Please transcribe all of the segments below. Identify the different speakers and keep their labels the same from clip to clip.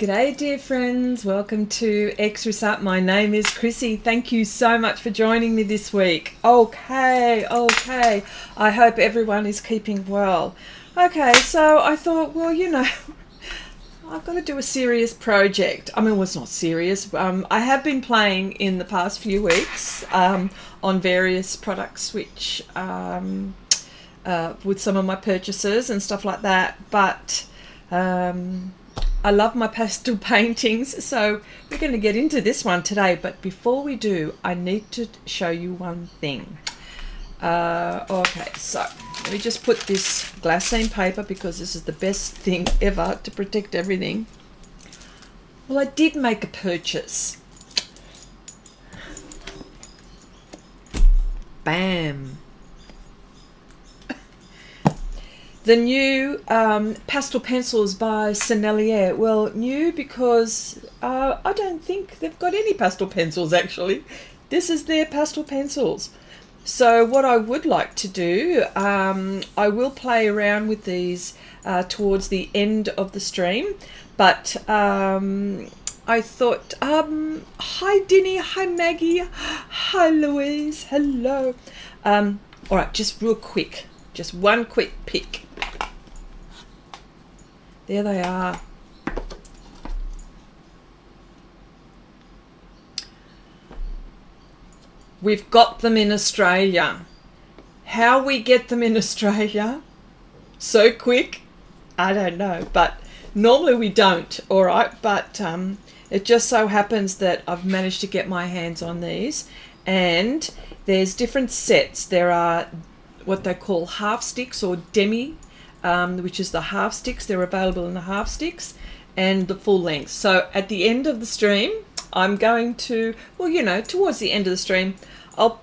Speaker 1: G'day dear friends, welcome to Xrissart. My name is Chrissy. Thank you so much for joining me this week. Okay, I hope everyone is keeping well. Okay, so I thought, well, you know, I've got to do a serious project. I mean, well, it's not serious. I have been playing in the past few weeks on various products which with some of my purchases and stuff like that, but I love my pastel paintings, so we're going to get into this one today. But before we do, I need to show you one thing. Okay, so let me just put this glassine paper, because this is the best thing ever to protect everything. Well, I did make a purchase. Bam! The new Pastel Pencils by Surreal. Well, new because I don't think they've got any pastel pencils actually. This is their pastel pencils. So what I would like to do, I will play around with these towards the end of the stream. But I thought, hi Dinny, hi Maggie, hi Louise, hello. All right, just real quick, just one quick pick. There they are. We've got them in Australia. How we get them in Australia so quick, I don't know, but normally we don't, all right, but it just so happens that I've managed to get my hands on these, and there's different sets. There are what they call half sticks or demi, which is the half sticks. They're available in the half sticks and the full length. So at the end of the stream, I'm going to, well, you know, towards the end of the stream, I'll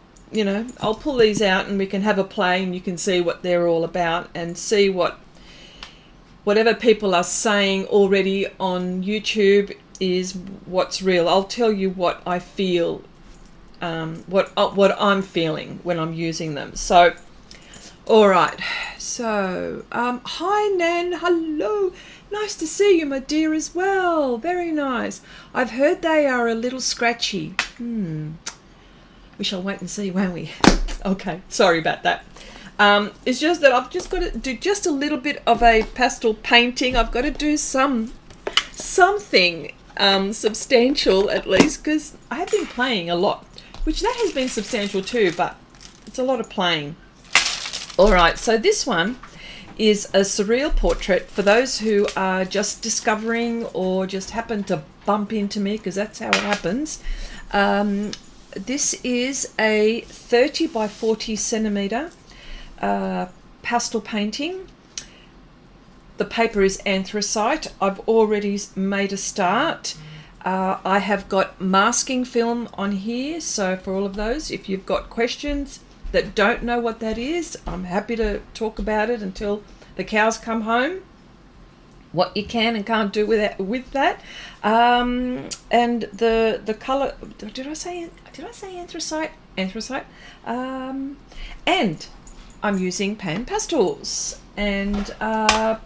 Speaker 1: pull these out and we can have a play and you can see what they're all about and see whatever people are saying already on YouTube is what's real. I'll tell you what I feel, what I'm feeling when I'm using them. So, all right. So, hi Nan, hello. Nice to see you, my dear, as well. Very nice. I've heard they are a little scratchy. We shall wait and see, won't we? Okay, sorry about that. It's just that I've just got to do just a little bit of a pastel painting. I've got to do something substantial at least, because I have been playing a lot, which that has been substantial too, but it's a lot of playing. All right, so this one is a surreal portrait for those who are just discovering or just happen to bump into me, because that's how it happens. This is a 30 by 40 centimeter pastel painting. The paper is anthracite. I've already made a start. I have got masking film on here, so for all of those, if you've got questions that don't know what that is, I'm happy to talk about it until the cows come home, what you can and can't do with that. And the color, did I say anthracite? Anthracite. And I'm using PanPastels and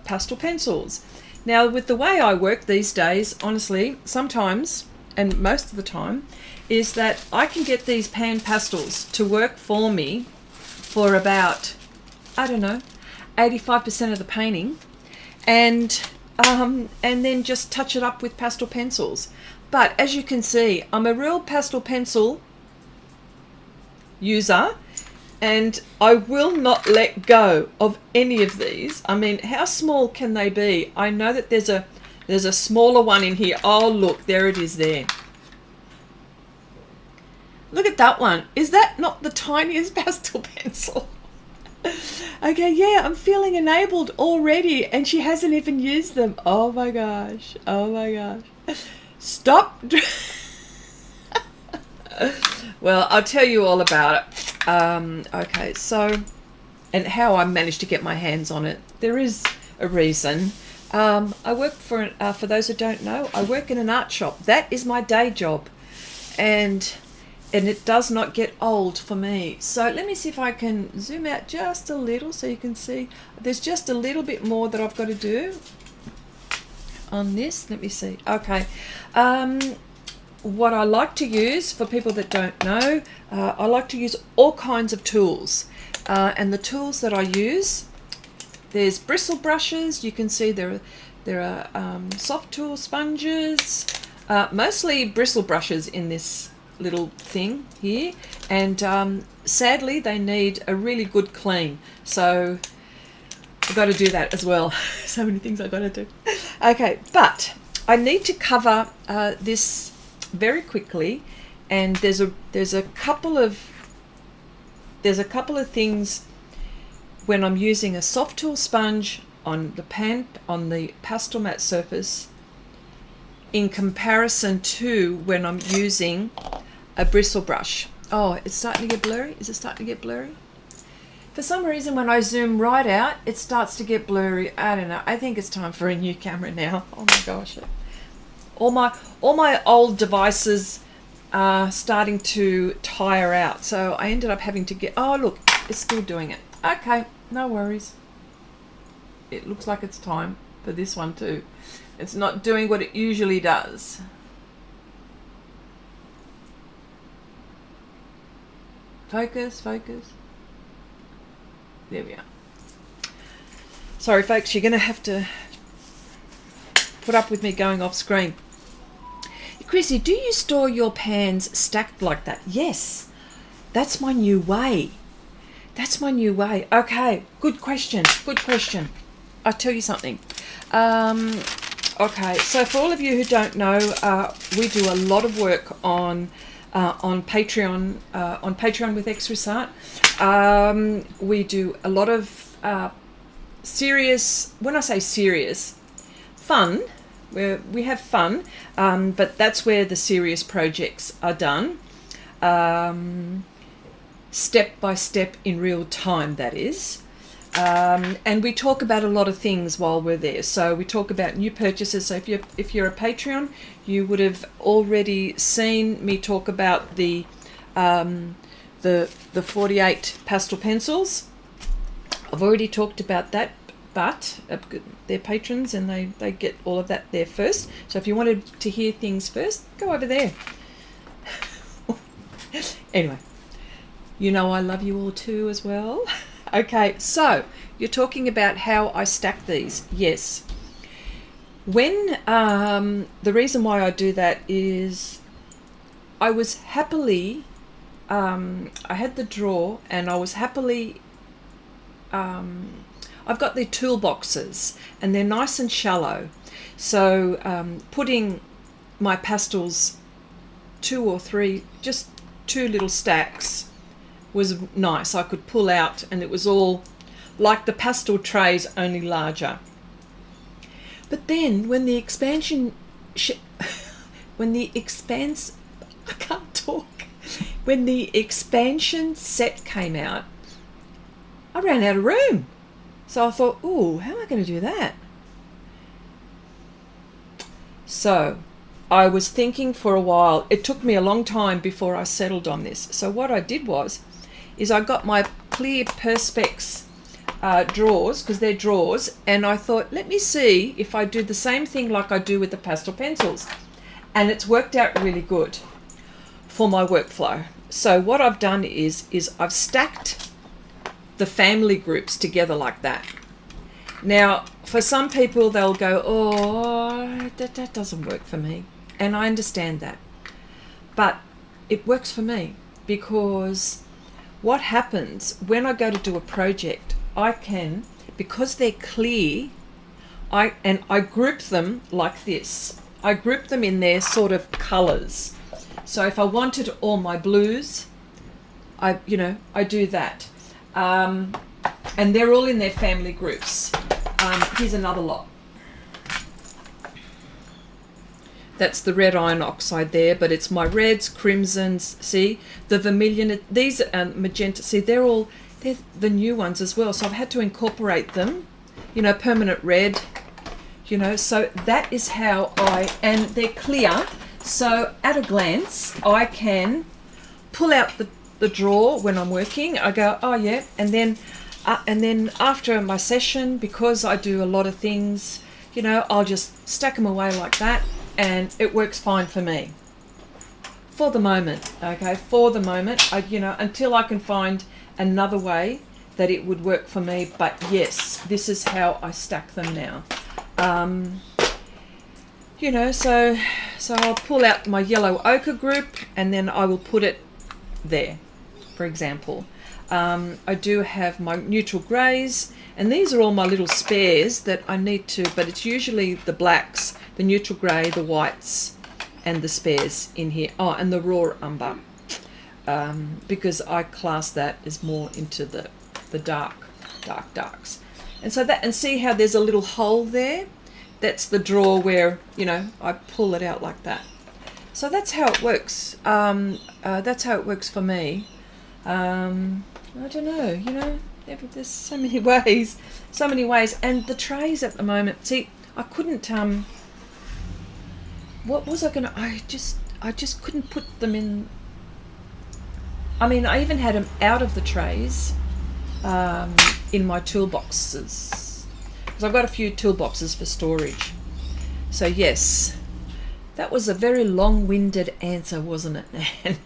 Speaker 1: Pastel Pencils. Now, with the way I work these days, honestly, sometimes, and most of the time, is that I can get these PanPastels to work for me for about, I don't know, 85% of the painting, and then just touch it up with pastel pencils. But as you can see, I'm a real pastel pencil user, and I will not let go of any of these. I mean, how small can they be? I know that there's a smaller one in here. Oh, look, there it is there. Look at that one. Is that not the tiniest pastel pencil? Okay, yeah, I'm feeling enabled already, and she hasn't even used them. Oh my gosh. Oh my gosh. Stop. Well, I'll tell you all about it. Okay, so, and how I managed to get my hands on it. There is a reason. I work for those who don't know, I work in an art shop. That is my day job. And it does not get old for me. So let me see if I can zoom out just a little so you can see. There's just a little bit more that I've got to do. on this. Let me see. Okay. What I like to use, for people that don't know, I like to use all kinds of tools. And the tools that I use, there's bristle brushes. You can see there are soft tool sponges, mostly bristle brushes in this little thing here. And sadly, they need a really good clean. So I've got to do that as well. So many things I've got to do. Okay, but I need to cover this very quickly, and there's a couple of things when I'm using a soft tool sponge on the Pastelmat surface in comparison to when I'm using a bristle brush. Oh, it's starting to get blurry. Is it starting to get blurry? For some reason, when I zoom right out, it starts to get blurry. I don't know. I think it's time for a new camera now. Oh my gosh. All my old devices are starting to tire out. So I ended up having to get... Oh, look, it's still doing it. Okay, no worries. It looks like it's time for this one too. It's not doing what it usually does. Focus, focus. There we are. Sorry, folks, you're going to have to put up with me going off screen. Chrissy, do you store your pans stacked like that? Yes, that's my new way. That's my new way. Okay, good question. Good question. I'll tell you something. Okay, so for all of you who don't know, we do a lot of work on Patreon with Xrissart. We do a lot of serious, when I say serious, fun, where we have fun, but that's where the serious projects are done, step by step in real time, that is. And we talk about a lot of things while we're there. So we talk about new purchases. So if you're a Patreon, you would have already seen me talk about the 48 pastel pencils. I've already talked about that, but they're patrons and they get all of that there first. So if you wanted to hear things first, go over there. Anyway, you know I love you all too as well. Okay, so you're talking about how I stack these. Yes. When the reason why I do that is I was happily, I had the drawer and I was happily, I've got the toolboxes and they're nice and shallow. So putting my pastels, 2 or 3, just 2 little stacks, was nice. I could pull out and it was all like the pastel trays, only larger. But then when the expansion I can't talk. When the expansion set came out, I ran out of room. So I thought, ooh, how am I going to do that? So I was thinking for a while. It took me a long time before I settled on this. So what I did is I got my clear Perspex drawers, because they're drawers, and I thought, let me see if I do the same thing like I do with the pastel pencils. And it's worked out really good for my workflow. So what I've done is I've stacked the family groups together like that. Now, for some people, they'll go, oh, that doesn't work for me. And I understand that. But it works for me, because what happens when I go to do a project, I can, because they're clear, I group them like this. I group them in their sort of colours. So if I wanted all my blues, I do that. And they're all in their family groups. Here's another lot. That's the red iron oxide there, but it's my reds, crimsons, see, the vermilion, these are magenta, see, they're the new ones as well. So I've had to incorporate them, permanent red, so that is how and they're clear. So at a glance, I can pull out the drawer when I'm working. I go, oh yeah, and then after my session, because I do a lot of things you know, I'll just stack them away like that, and it works fine for me. For the moment, okay, for the moment, you know, until I can find another way that it would work for me. But yes, this is how I stack them now. You know, so I'll pull out my yellow ochre group, and then I will put it there, for example. I do have my neutral greys, and these are all my little spares that I need to, but it's usually the blacks, the neutral grey, the whites, and the spares in here. Oh, and the raw umber, because I class that as more into the darks. And so that, and see how there's a little hole there? That's the drawer where, you know, I pull it out like that. So that's how it works. That's how it works for me. I don't know, you know, there's so many ways, and the trays at the moment, see, I couldn't, what was I gonna, I just couldn't put them in. I mean, I even had them out of the trays, in my toolboxes, because I've got a few toolboxes for storage. So yes, that was a very long-winded answer, wasn't it, Nan?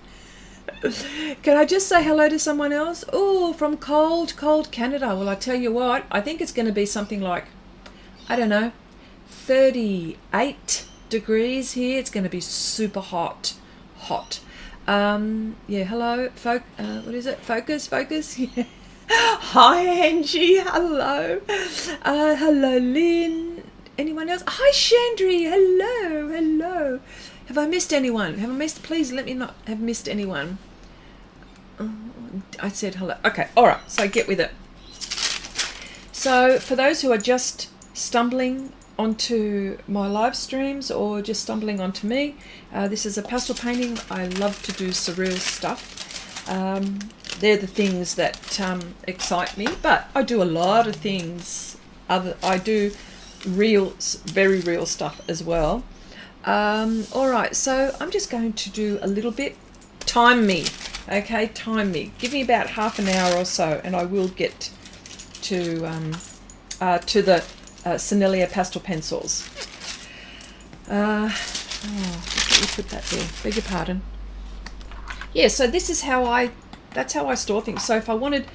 Speaker 1: Can I just say hello to someone else? Oh, from cold Canada. Well, I tell you what, I think it's going to be something like, I don't know, 38 degrees here. It's going to be super hot. Yeah, hello, what is it? Focus. Yeah. Hi, Angie. Hello. Hello, Lynn. Anyone else? Hi, Chandri. Hello. Have I missed anyone? Please let me not have missed anyone. I said hello. Okay, all right, so get with it. So for those who are just stumbling onto my live streams or just stumbling onto me, this is a pastel painting. I love to do surreal stuff. They're the things that excite me, but I do a lot of things. I do very real stuff as well. All right, so I'm just going to do a little bit. Time me, okay? Time me. Give me about half an hour or so, and I will get to the Sennelier pastel pencils. Just let me put that there. Beg your pardon. Yeah, so this is how that's how I store things. So if I wanted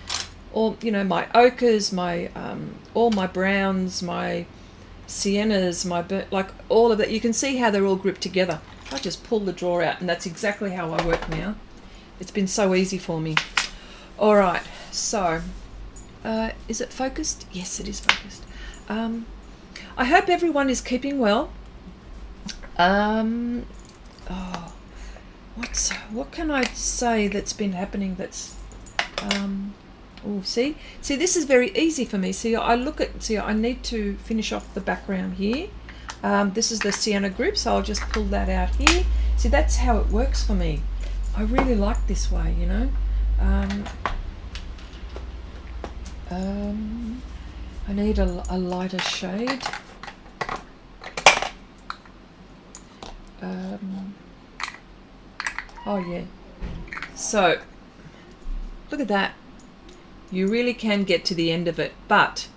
Speaker 1: all, you know, my ochres, my all my browns, my siennas, like all of that, you can see how they're all grouped together. I just pull the drawer out, and that's exactly how I work now. It's been so easy for me. All right, so is it focused? Yes, it is focused. I hope everyone is keeping well. What can I say that's been happening that's see this is very easy for me. See, I need to finish off the background here. This is the sienna group, so I'll just pull that out here. See, that's how it works for me. I really like this way, you know. I need a lighter shade. Oh yeah. So look at that. You really can get to the end of it, but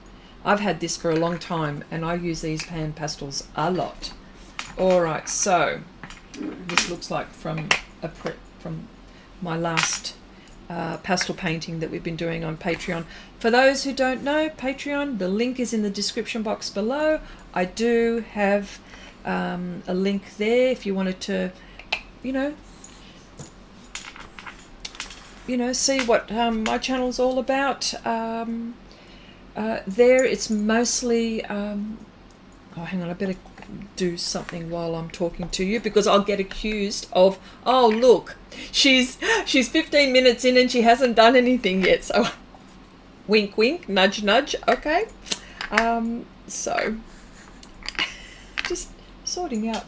Speaker 1: I've had this for a long time, and I use these PanPastels a lot. All right, so this looks like from my last pastel painting that we've been doing on Patreon. For those who don't know, Patreon, the link is in the description box below. I do have a link there if you wanted to, you know, see what my channel's all about. There it's mostly oh, hang on, I better do something while I'm talking to you, because I'll get accused of, oh look, she's 15 minutes in and she hasn't done anything yet. So wink wink, nudge nudge. Okay. So just sorting out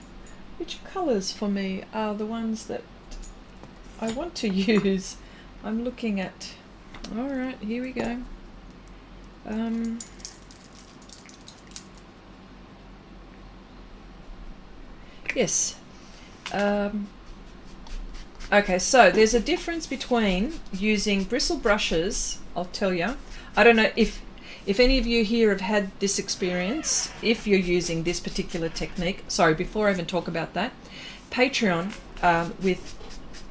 Speaker 1: which colors for me are the ones that I want to use. I'm looking at, all right, here we go. Yes. Okay, so there's a difference between using bristle brushes. I'll tell you. I don't know if if any of you here have had this experience, if you're using this particular technique, sorry, before I even talk about that, Patreon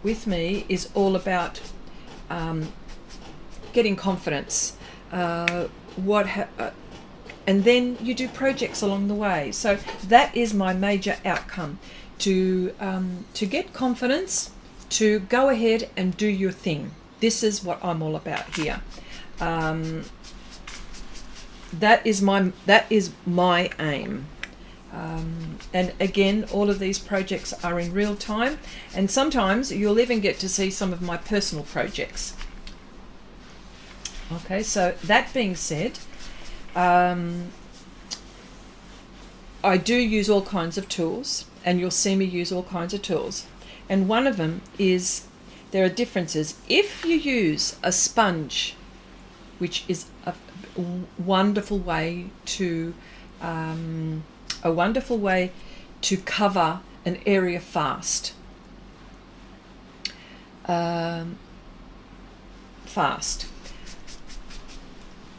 Speaker 1: with me is all about getting confidence. And then you do projects along the way. So that is my major outcome, to get confidence, to go ahead and do your thing. This is what I'm all about here. That is my aim. And again, all of these projects are in real time, and sometimes you'll even get to see some of my personal projects. Okay, so that being said, I do use all kinds of tools, and you'll see me use all kinds of tools. And one of them is, there are differences. If you use a sponge, which is a wonderful way to cover an area fast.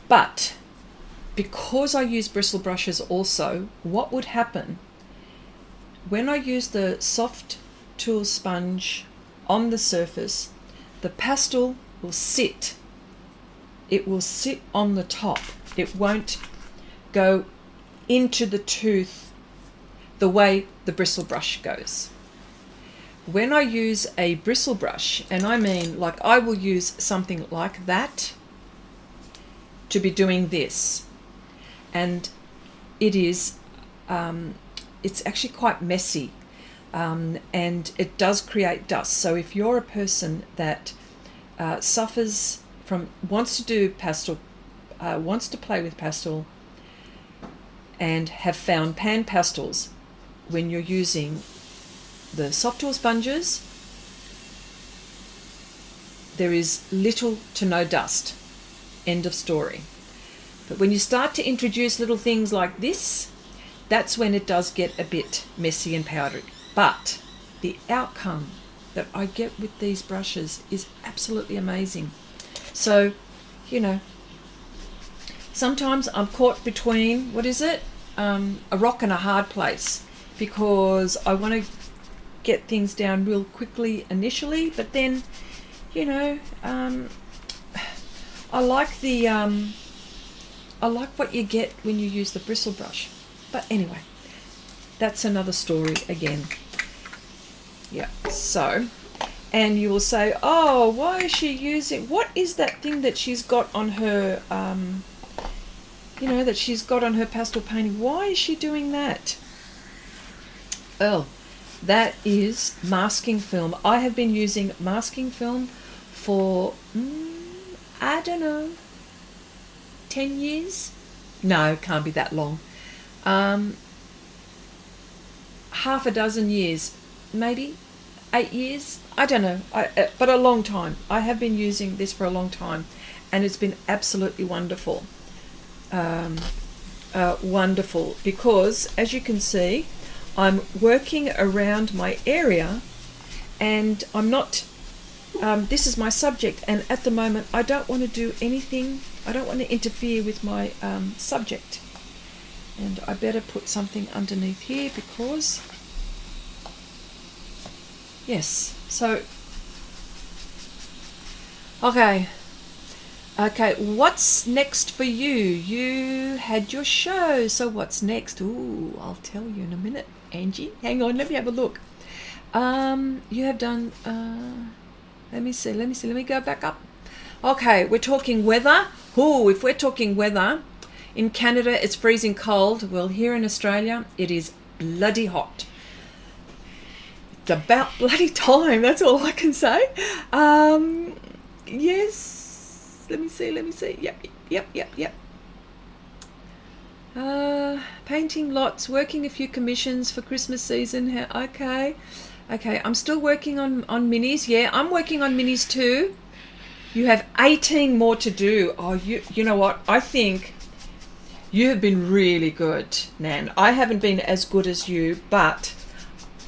Speaker 1: But because I use bristle brushes also, what would happen when I use the Sofft tool sponge on the surface, the pastel will sit. It will sit on the top. It won't go into the tooth the way the bristle brush goes. When I use a bristle brush, and I mean, like, I will use something like that to be doing this, and it is it's actually quite messy, and it does create dust. So if you're a person that suffers from, wants to do pastel, wants to play with pastel, and have found PanPastels, when you're using the Sofft tool sponges, there is little to no dust. End of story. But when you start to introduce little things like this, that's when it does get a bit messy and powdery. But the outcome that I get with these brushes is absolutely amazing. So, you know, sometimes I'm caught between, what is it? A rock and a hard place, because I want to get things down real quickly initially, but then, you know, I like the I like what you get when you use the bristle brush. But anyway, that's another story again. Yeah, so, and you will say, oh, why is she using, what is that thing that she's got on her, you know, that she's got on her pastel painting? Why is she doing that? Oh, that is masking film. I have been using masking film for, I don't know, 10 years? No, can't be that long. Half a dozen years, maybe 8 years. I don't know, but a long time. I have been using this for a long time, and it's been absolutely wonderful. Wonderful, because as you can see, I'm working around my area, and I'm not, this is my subject, and at the moment I don't want to do anything, I don't want to interfere with my subject. And I better put something underneath here, because, yes, so, okay, what's next for you? You had your show, so what's next? Ooh, I'll tell you in a minute, Angie. Hang on, let me have a look. You have done, let me see, let me go back up. Okay, we're talking weather. Ooh, if we're talking weather, in Canada it's freezing cold. Well, here in Australia it is bloody hot. It's about bloody time, that's all I can say. Yes, let me see. Yep. Painting lots, working a few commissions for Christmas season. Okay, I'm still working on minis. Yeah, I'm working on minis too. You have 18 more to do. Oh, you know what? I think you have been really good, Nan. I haven't been as good as you, but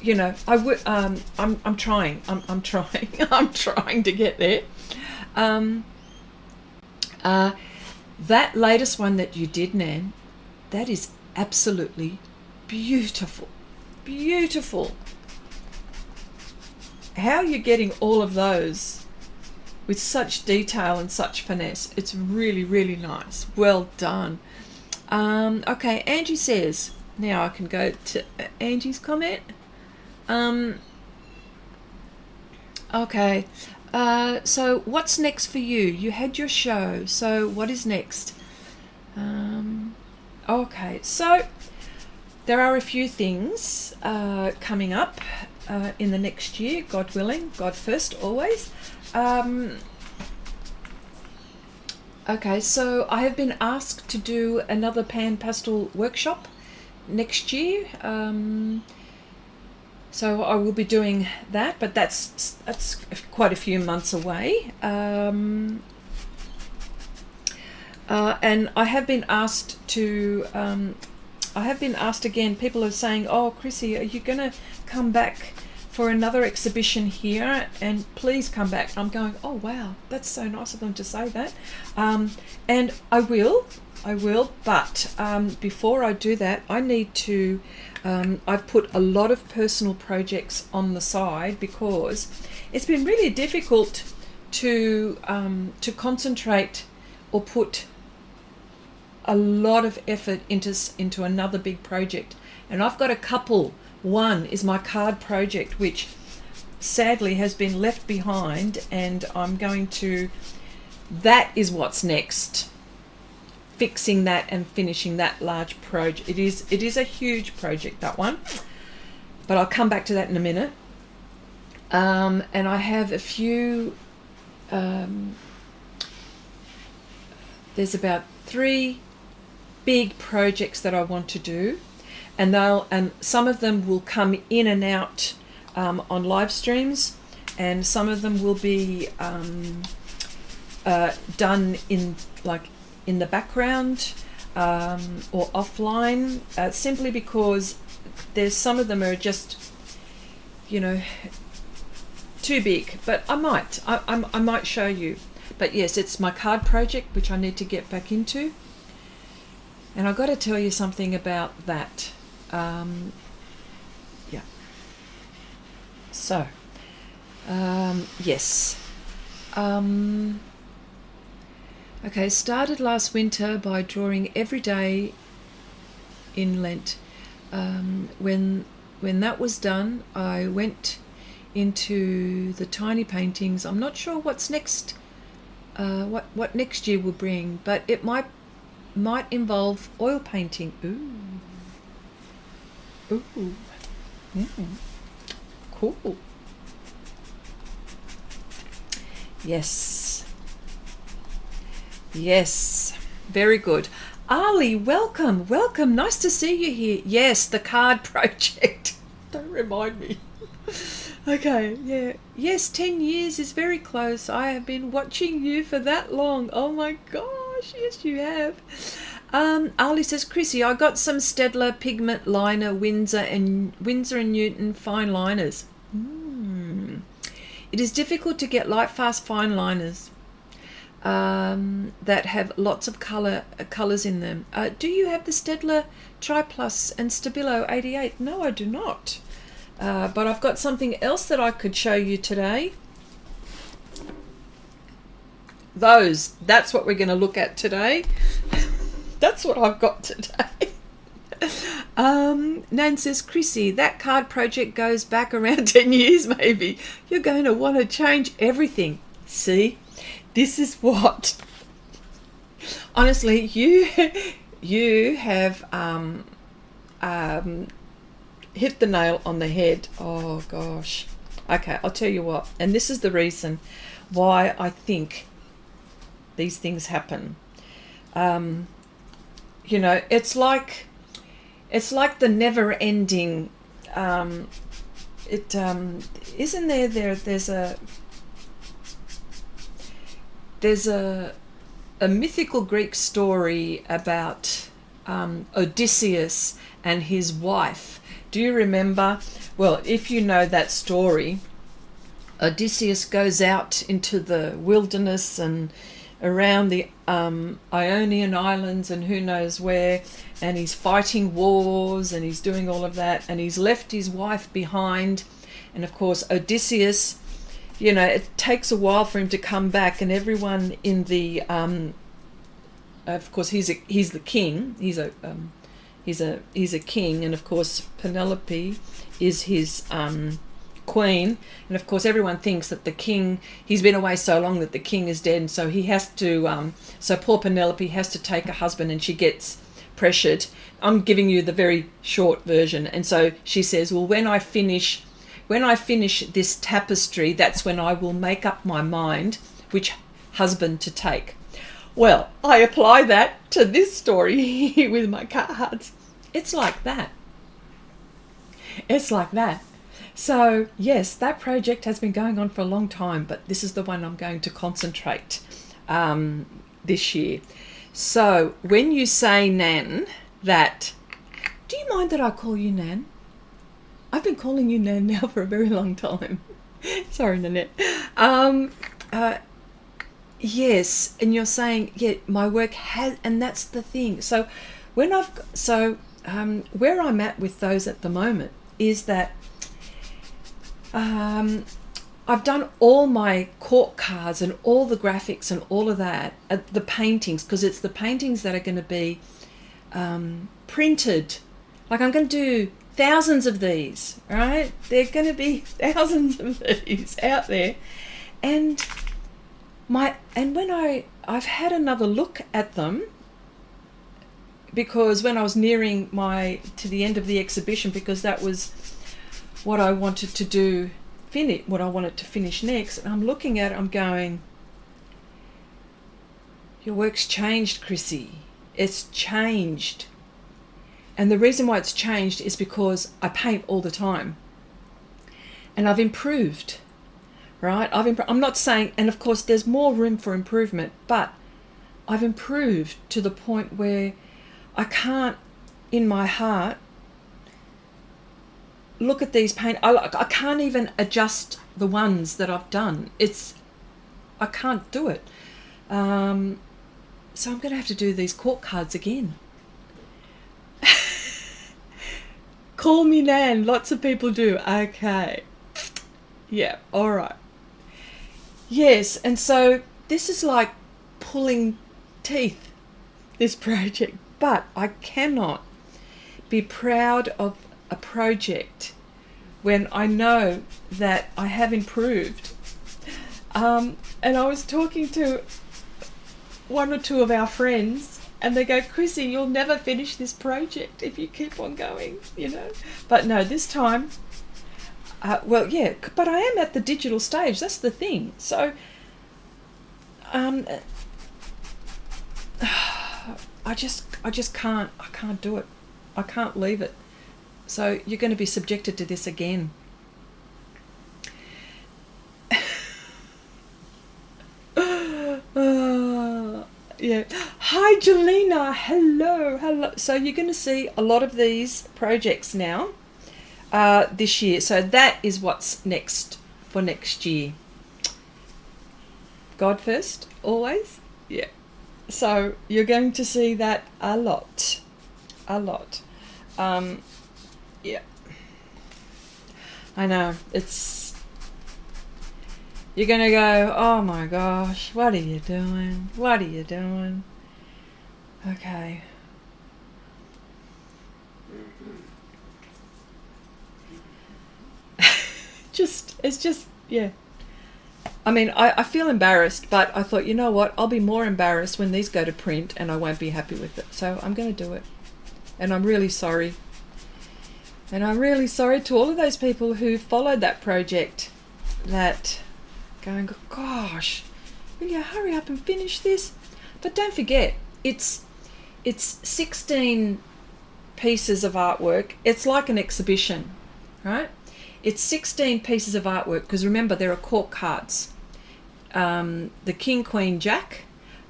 Speaker 1: you know, I'm trying. I'm trying. I'm trying to get there. That latest one that you did, Nan, that is absolutely beautiful. Beautiful. How you're getting all of those with such detail and such finesse. It's really, really nice. Well done. Okay, Angie says, now I can go to Angie's comment. Okay, so what's next for you? You had your show, so what is next? Okay, so there are a few things coming up in the next year, God willing, God first always. Okay, so I have been asked to do another pan pastel workshop next year. So I will be doing that, but that's quite a few months away. And I have been asked to, again, people are saying, oh, Chrissy, are you going to come back for another exhibition here? And please come back. I'm going, oh, wow, that's so nice of them to say that. And I will, but before I do that, I need to, I've put a lot of personal projects on the side because it's been really difficult to concentrate or put a lot of effort into another big project. And I've got a couple. One is my card project, which sadly has been left behind, and I'm going to, that is what's next. Fixing that and finishing that large project. It is a huge project, that one, but I'll come back to that in a minute. And I have a few, there's about 3 big projects that I want to do, and some of them will come in and out on live streams, and some of them will be done in the background or offline, simply because there's some of them are just, too big. But I might show you. But yes, it's my card project, which I need to get back into. And I've got to tell you something about that. Yeah. So, yes. Okay, started last winter by drawing every day in Lent. When that was done, I went into the tiny paintings. I'm not sure what's next, what next year will bring, but it might involve oil painting. Ooh. Cool. Yes, very good. Ali, welcome. Nice to see you here. Yes, the card project. Don't remind me. Okay, yeah. Yes, 10 years is very close. I have been watching you for that long. Oh my gosh, yes you have. Ali says, Chrissy, I got some Staedtler pigment liner, Winsor and Newton fine liners. It is difficult to get light fast fine liners that have lots of colours in them. Do you have the Staedtler Triplus and Stabilo 88? No, I do not. But I've got something else that I could show you today. That's what we're going to look at today. That's what I've got today. Nan says, Chrissy, that card project goes back around 10 years maybe. You're going to want to change everything. See, this is what, honestly, you have hit the nail on the head. Oh gosh. Okay, I'll tell you what, and this is the reason why I think these things happen. It's like the never-ending. Isn't there's a mythical Greek story about Odysseus and his wife. Do you remember? Well, if you know that story, Odysseus goes out into the wilderness and around the Ionian Islands and who knows where, and he's fighting wars and he's doing all of that, and he's left his wife behind, and of course Odysseus, you know, it takes a while for him to come back, and everyone in the of course he's the king, he's a king, and of course Penelope is his queen, and of course everyone thinks that the king, he's been away so long that the king is dead, and so he has to so poor Penelope has to take a husband, and she gets pressured. I'm giving you the very short version. And so she says, well, when I finish this tapestry, that's when I will make up my mind which husband to take. Well, I apply that to this story with my cards. It's like that. It's like that. So yes, that project has been going on for a long time, but this is the one I'm going to concentrate this year. So when you say Nan, that, do you mind that I call you Nan? I've been calling you Nan now for a very long time. Sorry, Nanette. Yes, and you're saying, yeah, my work has, and that's the thing. So when where I'm at with those at the moment is that I've done all my cork cards and all the graphics and all of that, the paintings, because it's the paintings that are going to be printed. Like I'm going to do thousands of these, right? There are going to be thousands of these out there. And when I've had another look at them, because when I was nearing to the end of the exhibition, because that was what I wanted to do, what I wanted to finish next, and I'm looking at it, I'm going, your work's changed, Chrissy. It's changed. And the reason why it's changed is because I paint all the time. And I've improved, right? I'm not saying, and of course there's more room for improvement, but I've improved to the point where I can't, in my heart, look at these I can't even adjust the ones that I've done. I can't do it. So I'm going to have to do these cork cards again. Call me Nan. Lots of people do. Okay. Yeah. All right. Yes. And so this is like pulling teeth, this project. But I cannot be proud of a project when I know that I have improved. And I was talking to one or two of our friends, and they go, Chrissy, you'll never finish this project if you keep on going, you know. But no, this time, well, yeah, but I am at the digital stage. That's the thing. So, I just can't. I can't do it. I can't leave it. So you're going to be subjected to this again. Yeah. Hi, Jelena. Hello. So you're going to see a lot of these projects now this year. So that is what's next for next year. God first, always. Yeah. So you're going to see that a lot. Yeah. I know. You're going to go, oh my gosh, what are you doing? Okay. It's just, yeah. I mean, I feel embarrassed, but I thought, you know what? I'll be more embarrassed when these go to print and I won't be happy with it. So I'm going to do it. And I'm really sorry. And I'm really sorry to all of those people who followed that project, that going, gosh, will you hurry up and finish this? But don't forget, it's 16 pieces of artwork. It's like an exhibition, right? It's 16 pieces of artwork, because remember, there are cork cards. The King, Queen, Jack.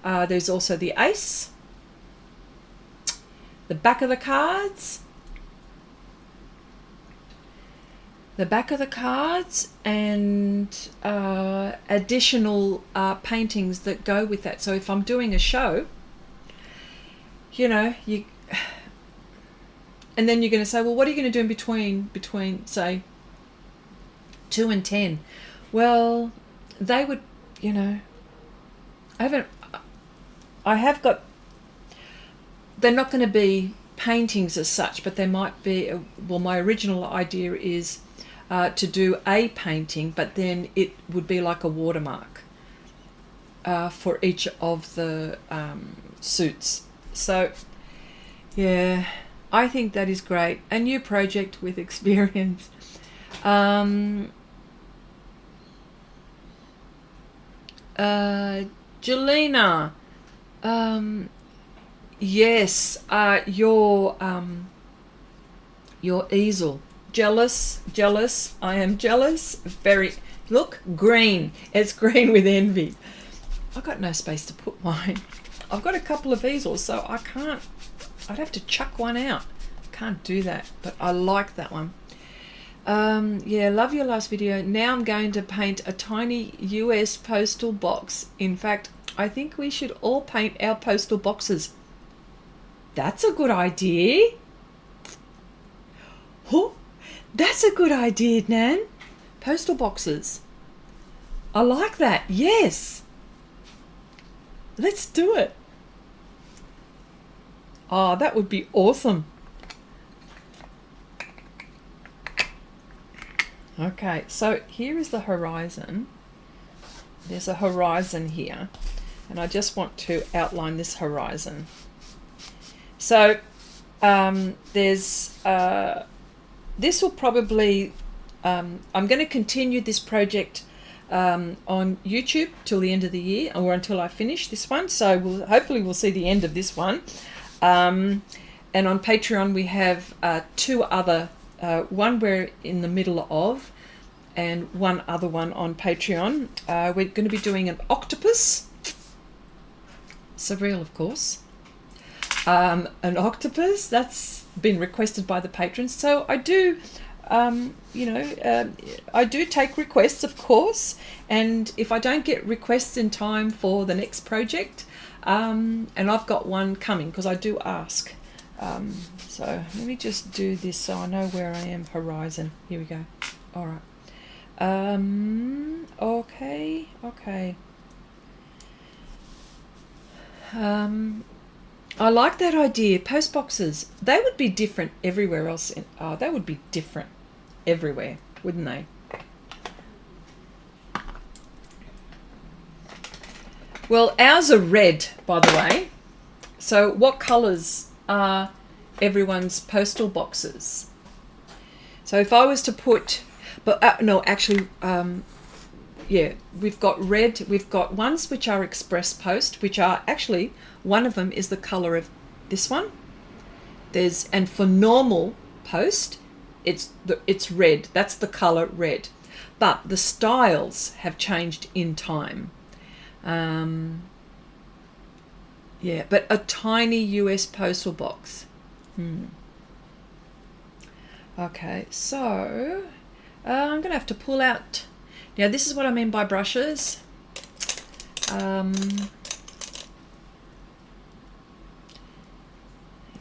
Speaker 1: There's also the Ace. The back of the cards. the back of the cards and additional paintings that go with that. So if I'm doing a show, you know, and then you're going to say, well, what are you going to do in between say 2 and 10? Well, they would, you know, I have got, they're not going to be paintings as such, but there might be, well, my original idea is to do a painting, but then it would be like a watermark for each of the suits. So, yeah, I think that is great. A new project with experience. Jelena, yes, your easel. Jealous. I am jealous. Very. Look, green. It's green with envy. I've got no space to put mine. I've got a couple of easels, so I can't. I'd have to chuck one out. Can't do that, but I like that one. Yeah, love your last video. Now I'm going to paint a tiny US postal box. In fact, I think we should all paint our postal boxes. That's a good idea. Oh, that's a good idea, Nan. Postal boxes. I like that. Yes. Let's do it. Oh, that would be awesome. Okay, so here is the horizon. There's a horizon here, and I just want to outline this horizon. So there's this will probably I'm going to continue this project on YouTube till the end of the year, or until I finish this one. So hopefully we'll see the end of this one. And on Patreon we have two other. One we're in the middle of, and one other one on Patreon. We're going to be doing an octopus. Surreal, of course. An octopus, that's been requested by the patrons. So I do, I do take requests, of course. And if I don't get requests in time for the next project, and I've got one coming because I do ask. So let me just do this so I know where I am. Horizon. Here we go. All right. Okay. I like that idea. Post boxes. They would be different everywhere else. They would be different everywhere, wouldn't they? Well, ours are red, by the way. So what colours are everyone's postal boxes? So if I was to put, but no, actually, yeah, we've got red. We've got ones which are express post, which are actually, one of them is the color of this one. And for normal post, it's red. That's the color red. But the styles have changed in time. Yeah, but a tiny US postal box. Okay, so I'm going to have to pull out. Now, this is what I mean by brushes.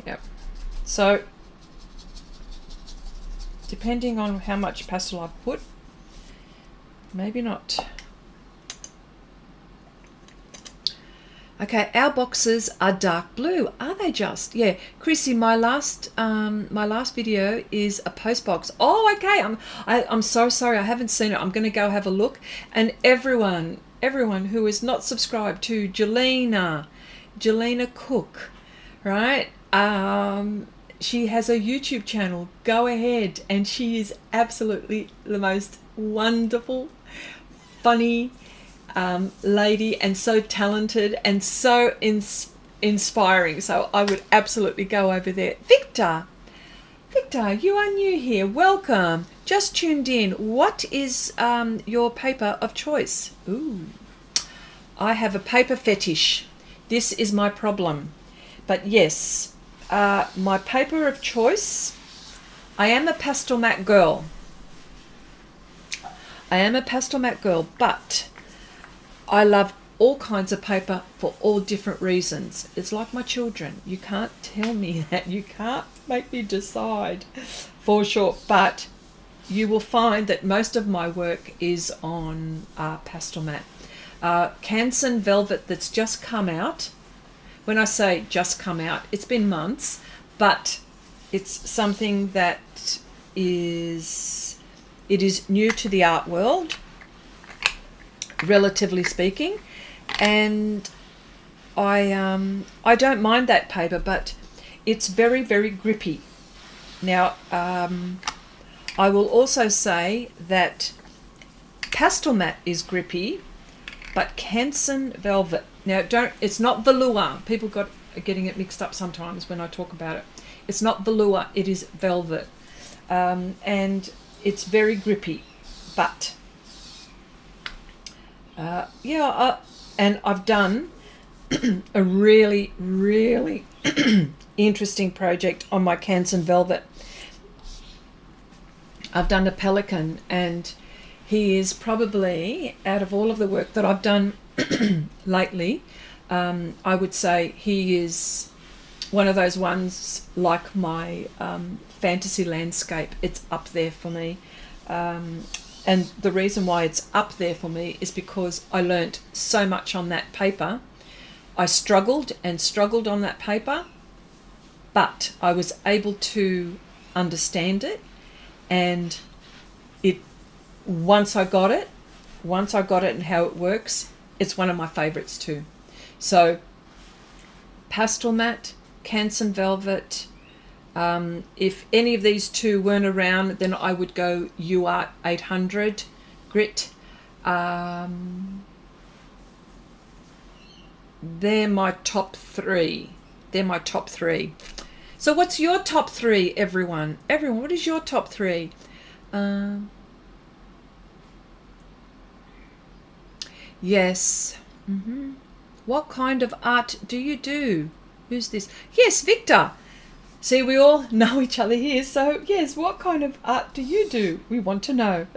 Speaker 1: Yep. So, depending on how much pastel I've put, maybe not. Okay, our boxes are dark blue. Are they just? Yeah, Chrissy, my last video is a post box. Oh, okay. I'm so sorry. I haven't seen it. I'm going to go have a look. And everyone who is not subscribed to Jelena Cook, right? She has a YouTube channel. Go ahead, and she is absolutely the most wonderful, funny lady, and so talented and so inspiring. So I would absolutely go over there. Victor, you are new here. Welcome. Just tuned in. What is your paper of choice? Ooh, I have a paper fetish. This is my problem. But yes, my paper of choice, I am a Pastelmat girl. I am a Pastelmat girl, but I love all kinds of paper for all different reasons. It's like my children. You can't tell me that. You can't make me decide for sure. But you will find that most of my work is on Pastelmat. Canson Velvet that's just come out. When I say just come out, it's been months, but it's something that is new to the art world, relatively speaking, and I don't mind that paper, but it's very, very grippy. Now I will also say that Pastelmat is grippy, but Canson Velvet, now it's not velour. People are getting it mixed up sometimes when I talk about it. It's not velour, it is velvet, and it's very grippy, but and I've done a really, really interesting project on my Canson Velvet. I've done a pelican, and he is probably, out of all of the work that I've done lately, I would say he is one of those ones like my fantasy landscape. It's up there for me. And the reason why it's up there for me is because I learnt so much on that paper. I struggled and struggled on that paper, but I was able to understand it, and once I got it and how it works, it's one of my favorites too. So Pastelmat, Canson Velvet, if any of these two weren't around, then I would go UArt 800 grit. They're my top three. So what's your top three, everyone? What is your top three? Yes. What kind of art do you do? Who's this? Yes, Victor. See, we all know each other here. So, yes, what kind of art do you do? We want to know.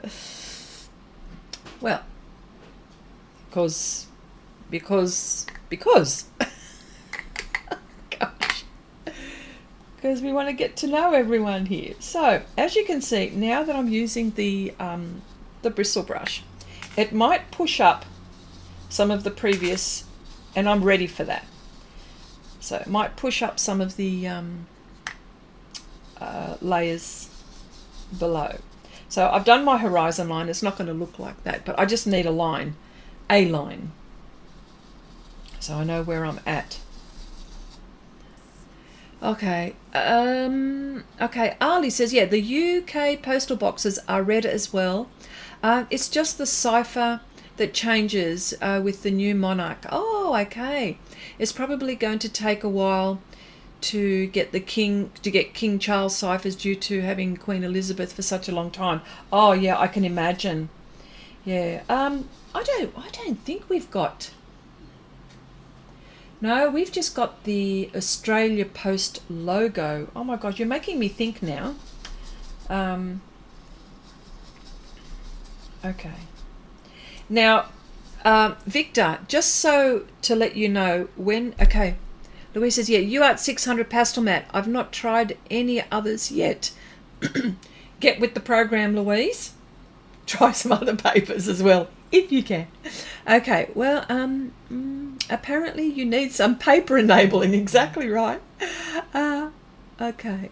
Speaker 1: Well, because. Gosh. Because we want to get to know everyone here. So, as you can see, now that I'm using the bristle brush, it might push up some of the previous, and I'm ready for that. So it might push up some of the layers below. So I've done my horizon line. It's not going to look like that, but I just need a line, so I know where I'm at. Okay. Okay. Ali says, yeah, the UK postal boxes are red as well. It's just the cipher that changes with the new monarch. Oh, okay. It's probably going to take a while to get King Charles ciphers due to having Queen Elizabeth for such a long time. Oh yeah, I can imagine. Yeah. I don't think we've got. No, we've just got the Australia Post logo. Oh my gosh, you're making me think now. Okay. Now, Victor, just so to let you know, okay, Louise says, yeah, UArt 600 Pastelmat. I've not tried any others yet. Get with the program, Louise. Try some other papers as well, if you can. Okay, well, apparently you need some paper enabling, exactly right. Okay,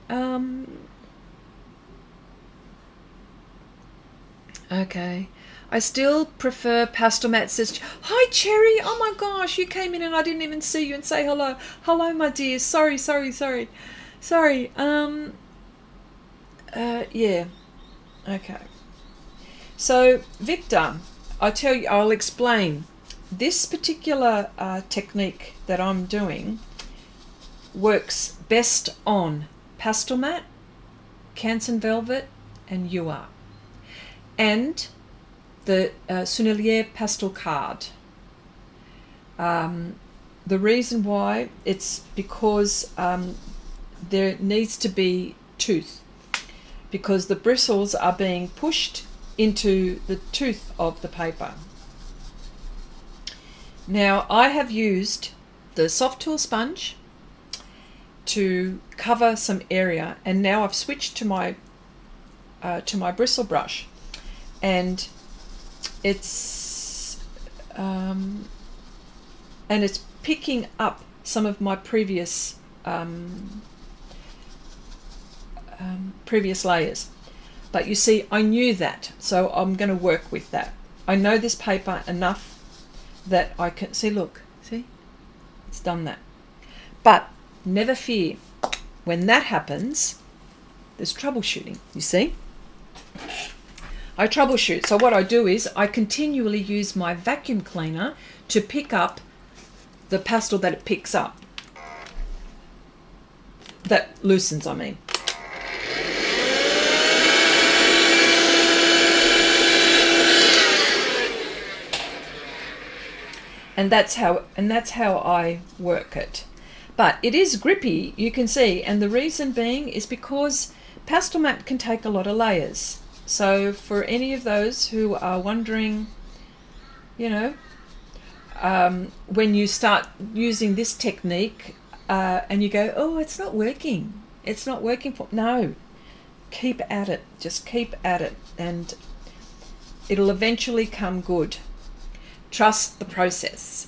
Speaker 1: okay. I still prefer Pastelmat, says, hi Cherry, oh my gosh, you came in and I didn't even see you and say hello. Hello, my dear, sorry. Yeah, okay. So, Victor, I'll explain. This particular technique that I'm doing works best on Pastelmat, Canson Velvet, and UArt. And the Sennelier pastel card. The reason why, it's because there needs to be tooth, because the bristles are being pushed into the tooth of the paper. Now I have used the Sofft tool sponge to cover some area, and now I've switched to my bristle brush, and it's picking up some of my previous layers. But you see, I knew that, so I'm going to work with that. I know this paper enough that I can see, look, see, it's done that. But never fear, when that happens, there's troubleshooting, you see. I troubleshoot. So what I do is I continually use my vacuum cleaner to pick up the pastel that it picks up. That loosens, I mean. And that's how I work it. But it is grippy, you can see, and the reason being is because Pastelmat can take a lot of layers. So for any of those who are wondering, you know, when you start using this technique and you go, oh, it's not working. It's not working for... No, keep at it. Just keep at it, and it'll eventually come good. Trust the process.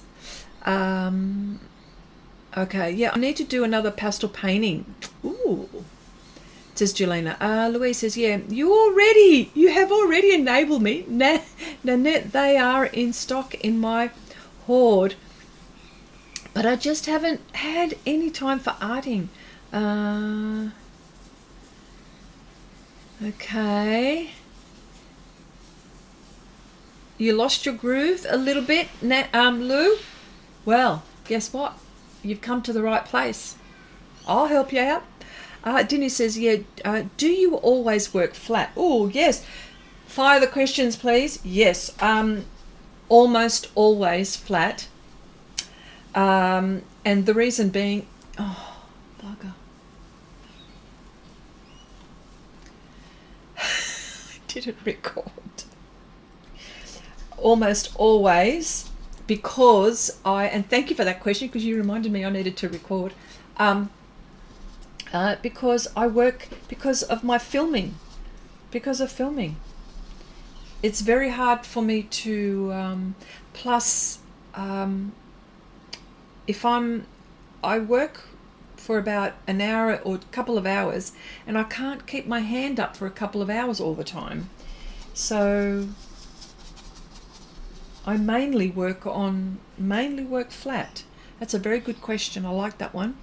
Speaker 1: Okay, yeah, I need to do another pastel painting. Ooh, says Jelena. Louise says, yeah, you have already enabled me. Nanette, they are in stock in my hoard, but I just haven't had any time for arting. Okay. You lost your groove a little bit, Lou? Well, guess what? You've come to the right place. I'll help you out. Dinny says, yeah, do you always work flat? Oh, yes. Fire the questions, please. Yes, almost always flat. And the reason being, oh, bugger. I didn't record. Almost always, because and thank you for that question, because you reminded me I needed to record, because I work because of my filming, it's very hard for me to plus if I work for about an hour or a couple of hours, and I can't keep my hand up for a couple of hours all the time, so I mainly work flat. That's a very good question. I like that one.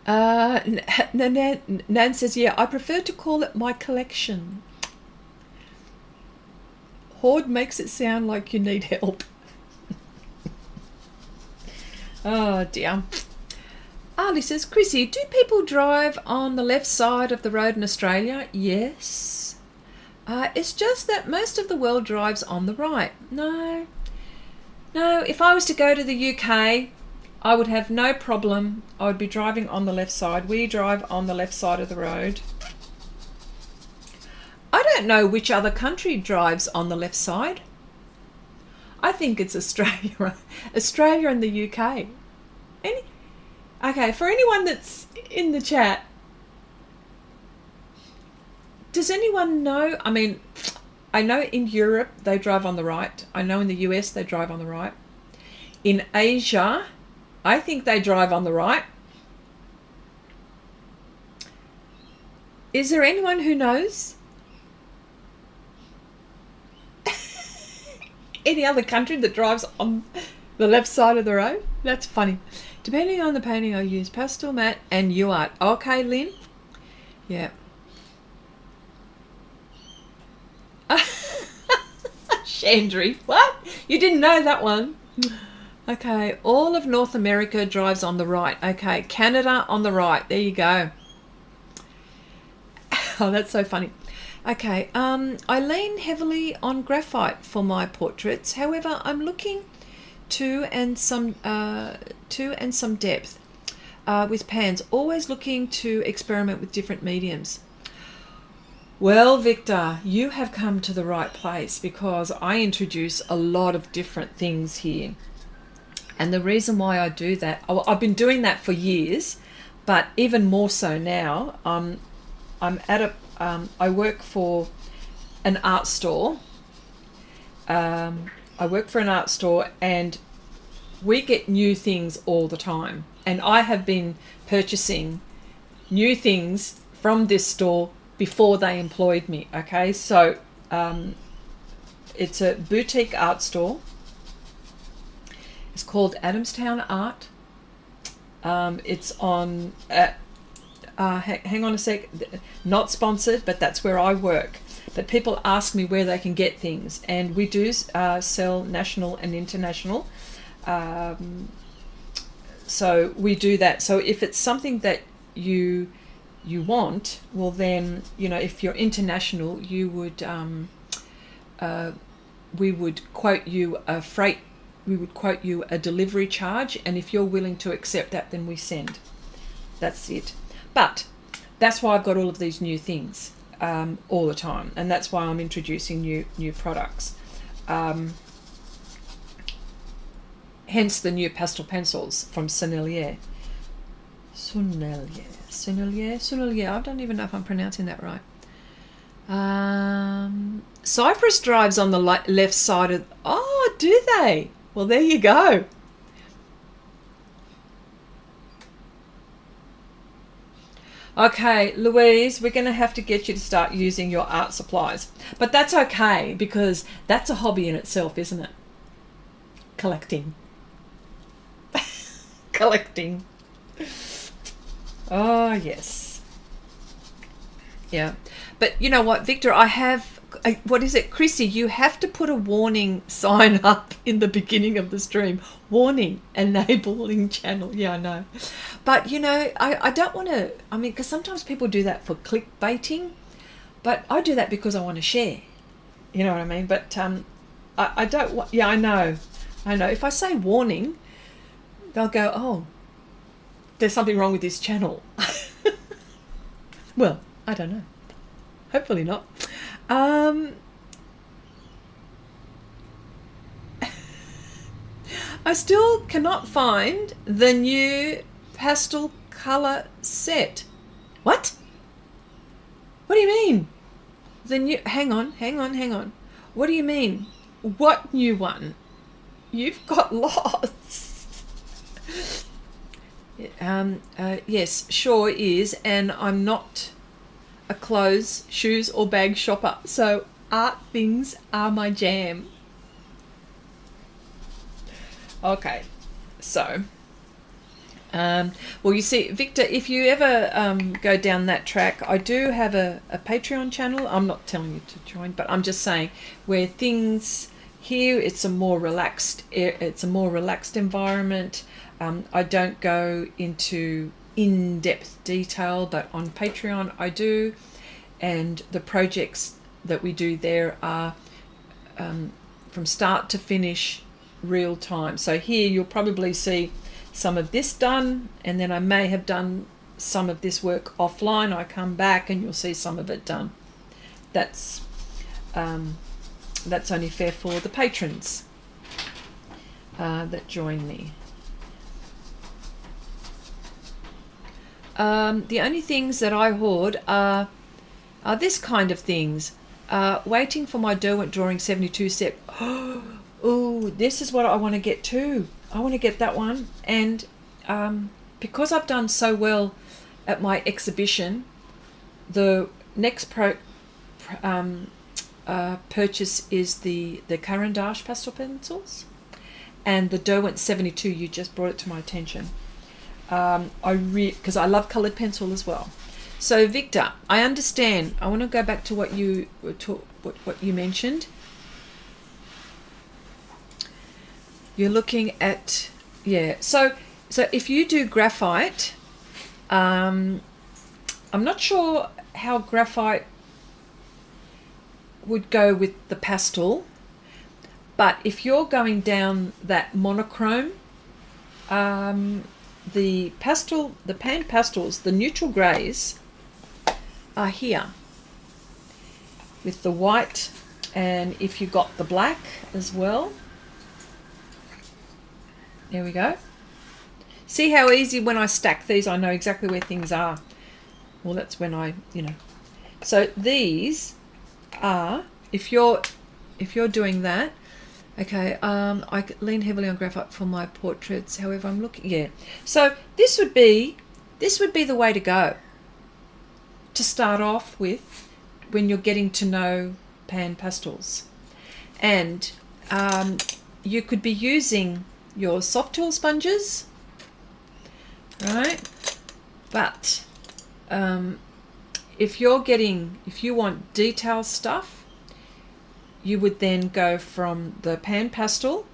Speaker 1: Nan says, yeah, I prefer to call it my collection. Hoard makes it sound like you need help. Oh dear. Ali says, Chrissy, do people drive on the left side of the road in Australia? Yes. It's just that most of the world drives on the right. No, if I was to go to the UK, I would have no problem. I would be driving on the left side. We drive on the left side of the road. I don't know which other country drives on the left side. I think it's Australia. Australia and the UK. Okay, for anyone that's in the chat, does anyone know? I mean, I know in Europe they drive on the right. I know in the US they drive on the right. In Asia, I think they drive on the right. Is there anyone who knows? Any other country that drives on the left side of the road? That's funny. Depending on the painting, I use Pastelmat and UArt. Okay, Lynn? Yeah. Chandri, what? You didn't know that one? Okay, all of North America drives on the right. Okay, Canada on the right. There you go. Oh, that's so funny. Okay, I lean heavily on graphite for my portraits. However, I'm looking to and some depth with pans. Always looking to experiment with different mediums. Well, Victor, you have come to the right place because I introduce a lot of different things here. And the reason why I do that, I've been doing that for years, but even more so now. I work for an art store. I work for an art store, and we get new things all the time. And I have been purchasing new things from this store before they employed me. Okay, so it's a boutique art store. It's called Adamstown Art. It's on, hang on a sec, not sponsored, but that's where I work. But people ask me where they can get things, and we do sell national and international. So we do that. So if it's something that you want, well then, you know, if you're international, you would we would quote you a freight. We would quote you a delivery charge, and if you're willing to accept that, then we send. That's it. But that's why I've got all of these new things all the time, and that's why I'm introducing new products. Hence the new pastel pencils from Sennelier. Sennelier. I don't even know if I'm pronouncing that right. Cypress drives on the left side of. Oh, do they? Well, there you go. Okay, Louise, we're going to have to get you to start using your art supplies. But that's okay, because that's a hobby in itself, isn't it? Collecting. Collecting. Oh, yes. Yeah. But you know what, Victor, I have... what is it, Chrissy? You have to put a warning sign up in the beginning of the stream. Warning, enabling channel. Yeah, I know. But, you know, I don't want to... I mean, because sometimes people do that for clickbaiting. But I do that because I want to share. You know what I mean? But I don't want... Yeah, I know. I know. If I say warning, they'll go, oh, there's something wrong with this channel. Well, I don't know. Hopefully not. I still cannot find the new pastel color set. What? What do you mean? The new... Hang on. What do you mean? What new one? You've got lots. Yes, sure is. And I'm not a clothes, shoes or bag shopper, so art things are my jam. Okay, so well, you see, Victor, if you ever go down that track, I do have a Patreon channel. I'm not telling you to join, but I'm just saying, where things here, it's a more relaxed environment. I don't go into in-depth detail, but on Patreon I do, and the projects that we do there are from start to finish, real time. So here you'll probably see some of this done, and then I may have done some of this work offline. I come back and you'll see some of it done. That's only fair for the patrons that join me. The only things that I hoard are this kind of things. Waiting for my Derwent Drawing 72 set. Oh, this is what I want to get too. I want to get that one. And because I've done so well at my exhibition, the next purchase is the Caran d'Ache Pastel Pencils and the Derwent 72. You just brought it to my attention. Because I love coloured pencil as well. So Victor, I understand. I want to go back to what you what you mentioned. You're looking at, yeah. So if you do graphite, I'm not sure how graphite would go with the pastel, but if you're going down that monochrome, the PanPastels, the neutral greys are here. with the white, and if you got the black as well. There we go. See how easy when I stack these, I know exactly where things are. Well, that's when I, you know. So these are, if you're doing that, okay, I lean heavily on graphite for my portraits. However, I'm looking, yeah. So this would be the way to go to start off with when you're getting to know PanPastels. And you could be using your soft tool sponges, right? But if you want detail stuff, you would then go from the PanPastel,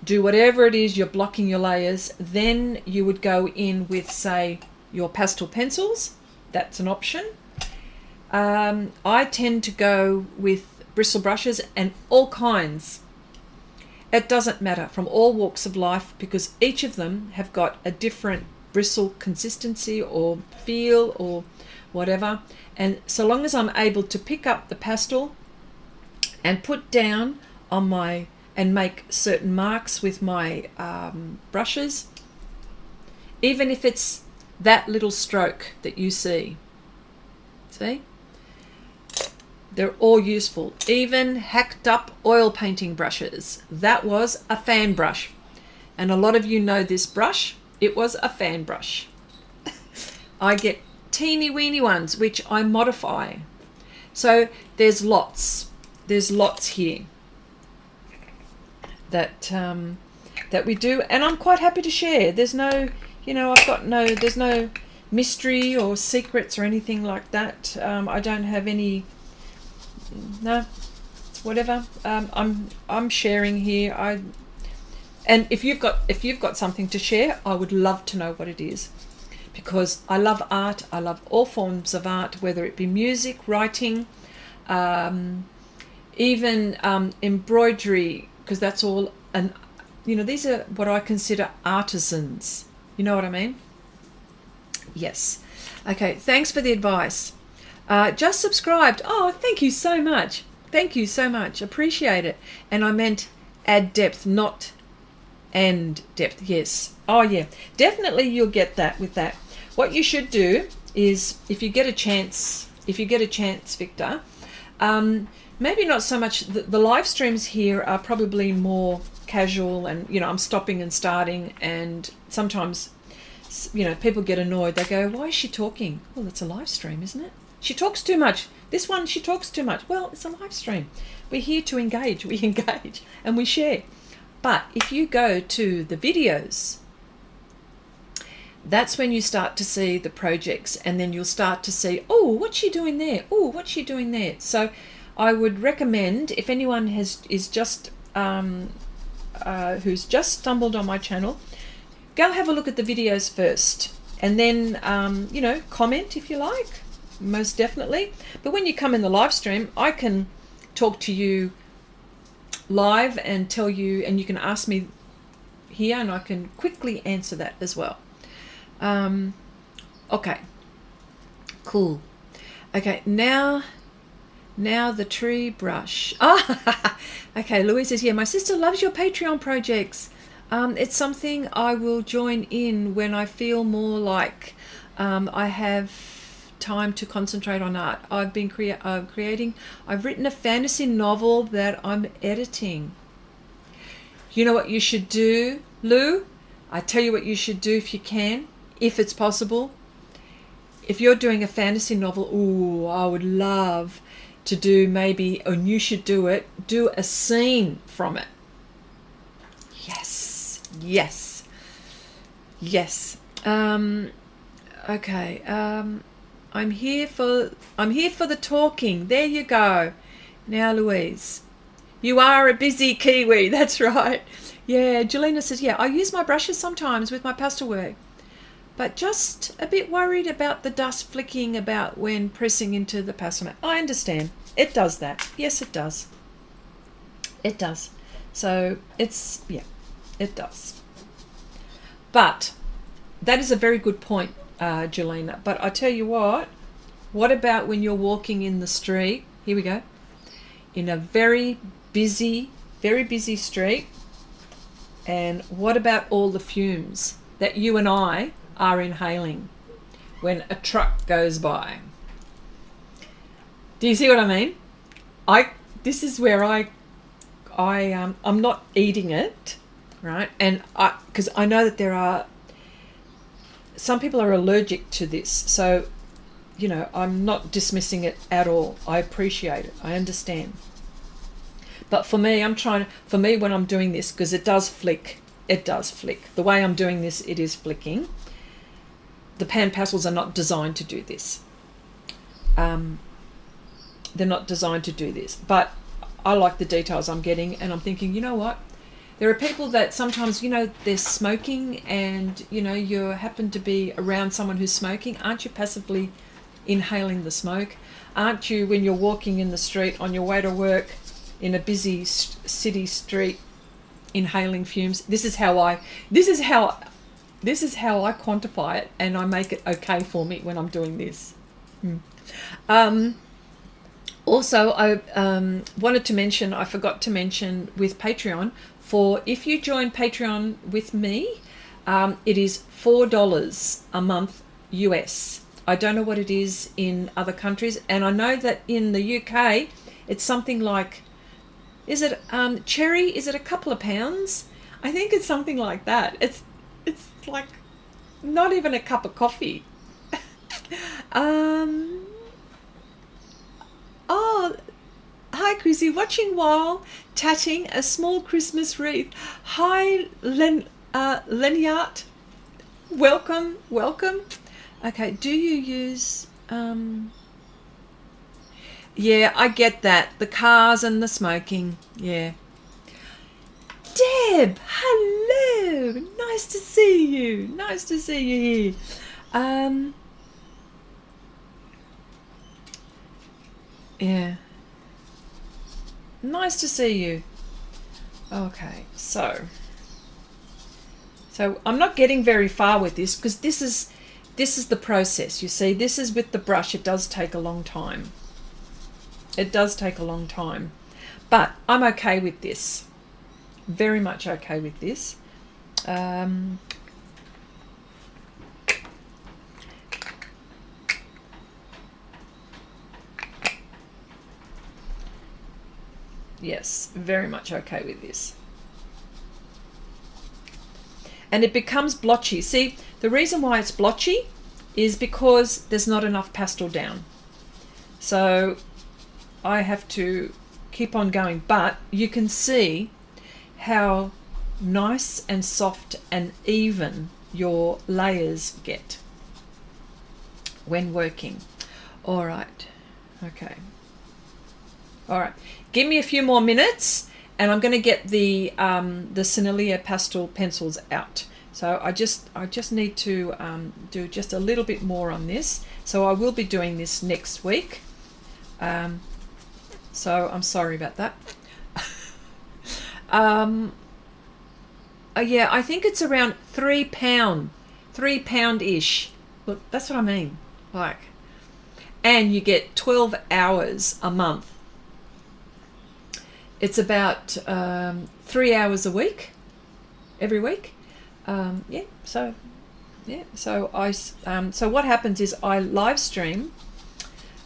Speaker 1: do whatever it is you're blocking your layers, then you would go in with, say, your Pastel Pencils. That's an option. I tend to go with bristle brushes and all kinds. It doesn't matter, from all walks of life, because each of them have got a different bristle consistency or feel or whatever. And so long as I'm able to pick up the pastel and put down on my, and make certain marks with my brushes, even if it's that little stroke that you see, they're all useful. Even hacked up oil painting brushes. That was a fan brush. And a lot of you know this brush. It was a fan brush. I get teeny weeny ones which I modify. So there's lots here that that we do, and I'm quite happy to share. There's no, you know, there's no mystery or secrets or anything like that. I don't have any, no, whatever. I'm sharing here. And if you've got something to share, I would love to know what it is, because I love art. I love all forms of art, whether it be music, writing, even embroidery, because that's all. And you know, these are what I consider artisans. You know what I mean? Yes. Okay. Thanks for the advice. Just subscribed. Oh, thank you so much. Thank you so much. Appreciate it. And I meant add depth, not and depth. Yes. Oh yeah, definitely you'll get that with that. What you should do is, if you get a chance, Victor, maybe not so much, the live streams here are probably more casual, and you know, I'm stopping and starting, and sometimes, you know, people get annoyed. They go, why is she talking? Well, it's a live stream, isn't it? She talks too much. This one, she talks too much. Well, it's a live stream. We're here to engage. We engage and we share. But if you go to the videos, that's when you start to see the projects, and then you'll start to see, oh, what's she doing there? Oh, what's she doing there? So I would recommend, if anyone is just who's just stumbled on my channel, go have a look at the videos first, and then you know, comment if you like, most definitely. But when you come in the live stream, I can talk to you live and tell you, and you can ask me here, and I can quickly answer that as well. Okay, cool. Okay, now the tree brush. Okay, Louise says, yeah, my sister loves your Patreon projects. It's something I will join in when I feel more like I have time to concentrate on art. I've been creating. I've written a fantasy novel that I'm editing. You know what you should do, Lou? I tell you what you should do if you can, if it's possible. If you're doing a fantasy novel, ooh, I would love to do maybe, and you should do it, do a scene from it. Yes, yes, yes. Okay. I'm here for the talking. There you go. Now, Louise, you are a busy Kiwi. That's right. Yeah, Jelena says, yeah, I use my brushes sometimes with my pastel work, but just a bit worried about the dust flicking about when pressing into the Pastelmat. I understand. It does that. Yes, it does. It does. So it's, yeah, it does. But that is a very good point, Jelena. But I tell you what, What about when you're walking in the street? Here we go. In a very busy street. And what about all the fumes that you and I are inhaling when a truck goes by? Do you see what I mean? This is where I'm not eating it, right? And because I know that there are some people are allergic to this, so you know, I'm not dismissing it at all. I appreciate it. I understand. But for me, when I'm doing this, because it does flick. The way I'm doing this, it is flicking. The PanPastels are not designed to do this. They're not designed to do this. But I like the details I'm getting, and I'm thinking, you know what? There are people that sometimes, you know, they're smoking, and, you know, you happen to be around someone who's smoking. Aren't you passively inhaling the smoke? Aren't you, when you're walking in the street on your way to work in a busy city street, inhaling fumes? This is how I quantify it, and I make it okay for me when I'm doing this. Also, I wanted to mention, I forgot to mention with Patreon, for if you join Patreon with me, it is $4 a month US. I don't know what it is in other countries, and I know that in the UK it's something like, is it cherry? Is it a couple of pounds? I think it's something like that. It's like not even a cup of coffee. Oh, hi Chrissy, watching while tatting a small Christmas wreath. Hi Leniart, welcome. Okay, do you use yeah, I get that, the cars and the smoking. Yeah. Deb, hello, nice to see you here. Yeah, nice to see you. Okay, so I'm not getting very far with this, because this is the process. You see, this is with the brush. It does take a long time. But I'm okay with this. Very much okay with this. Yes, very much okay with this. And it becomes blotchy. See, the reason why it's blotchy is because there's not enough pastel down. So I have to keep on going. But you can see how nice and soft and even your layers get when working. All right. Okay. All right. Give me a few more minutes, and I'm going to get the Surreal pastel pencils out. So I just need to do just a little bit more on this. So I will be doing this next week. So I'm sorry about that. Yeah, I think it's around £3-ish. Look, that's what I mean. Like, and you get 12 hours a month. It's about 3 hours a week, every week. Yeah. So what happens is I live stream,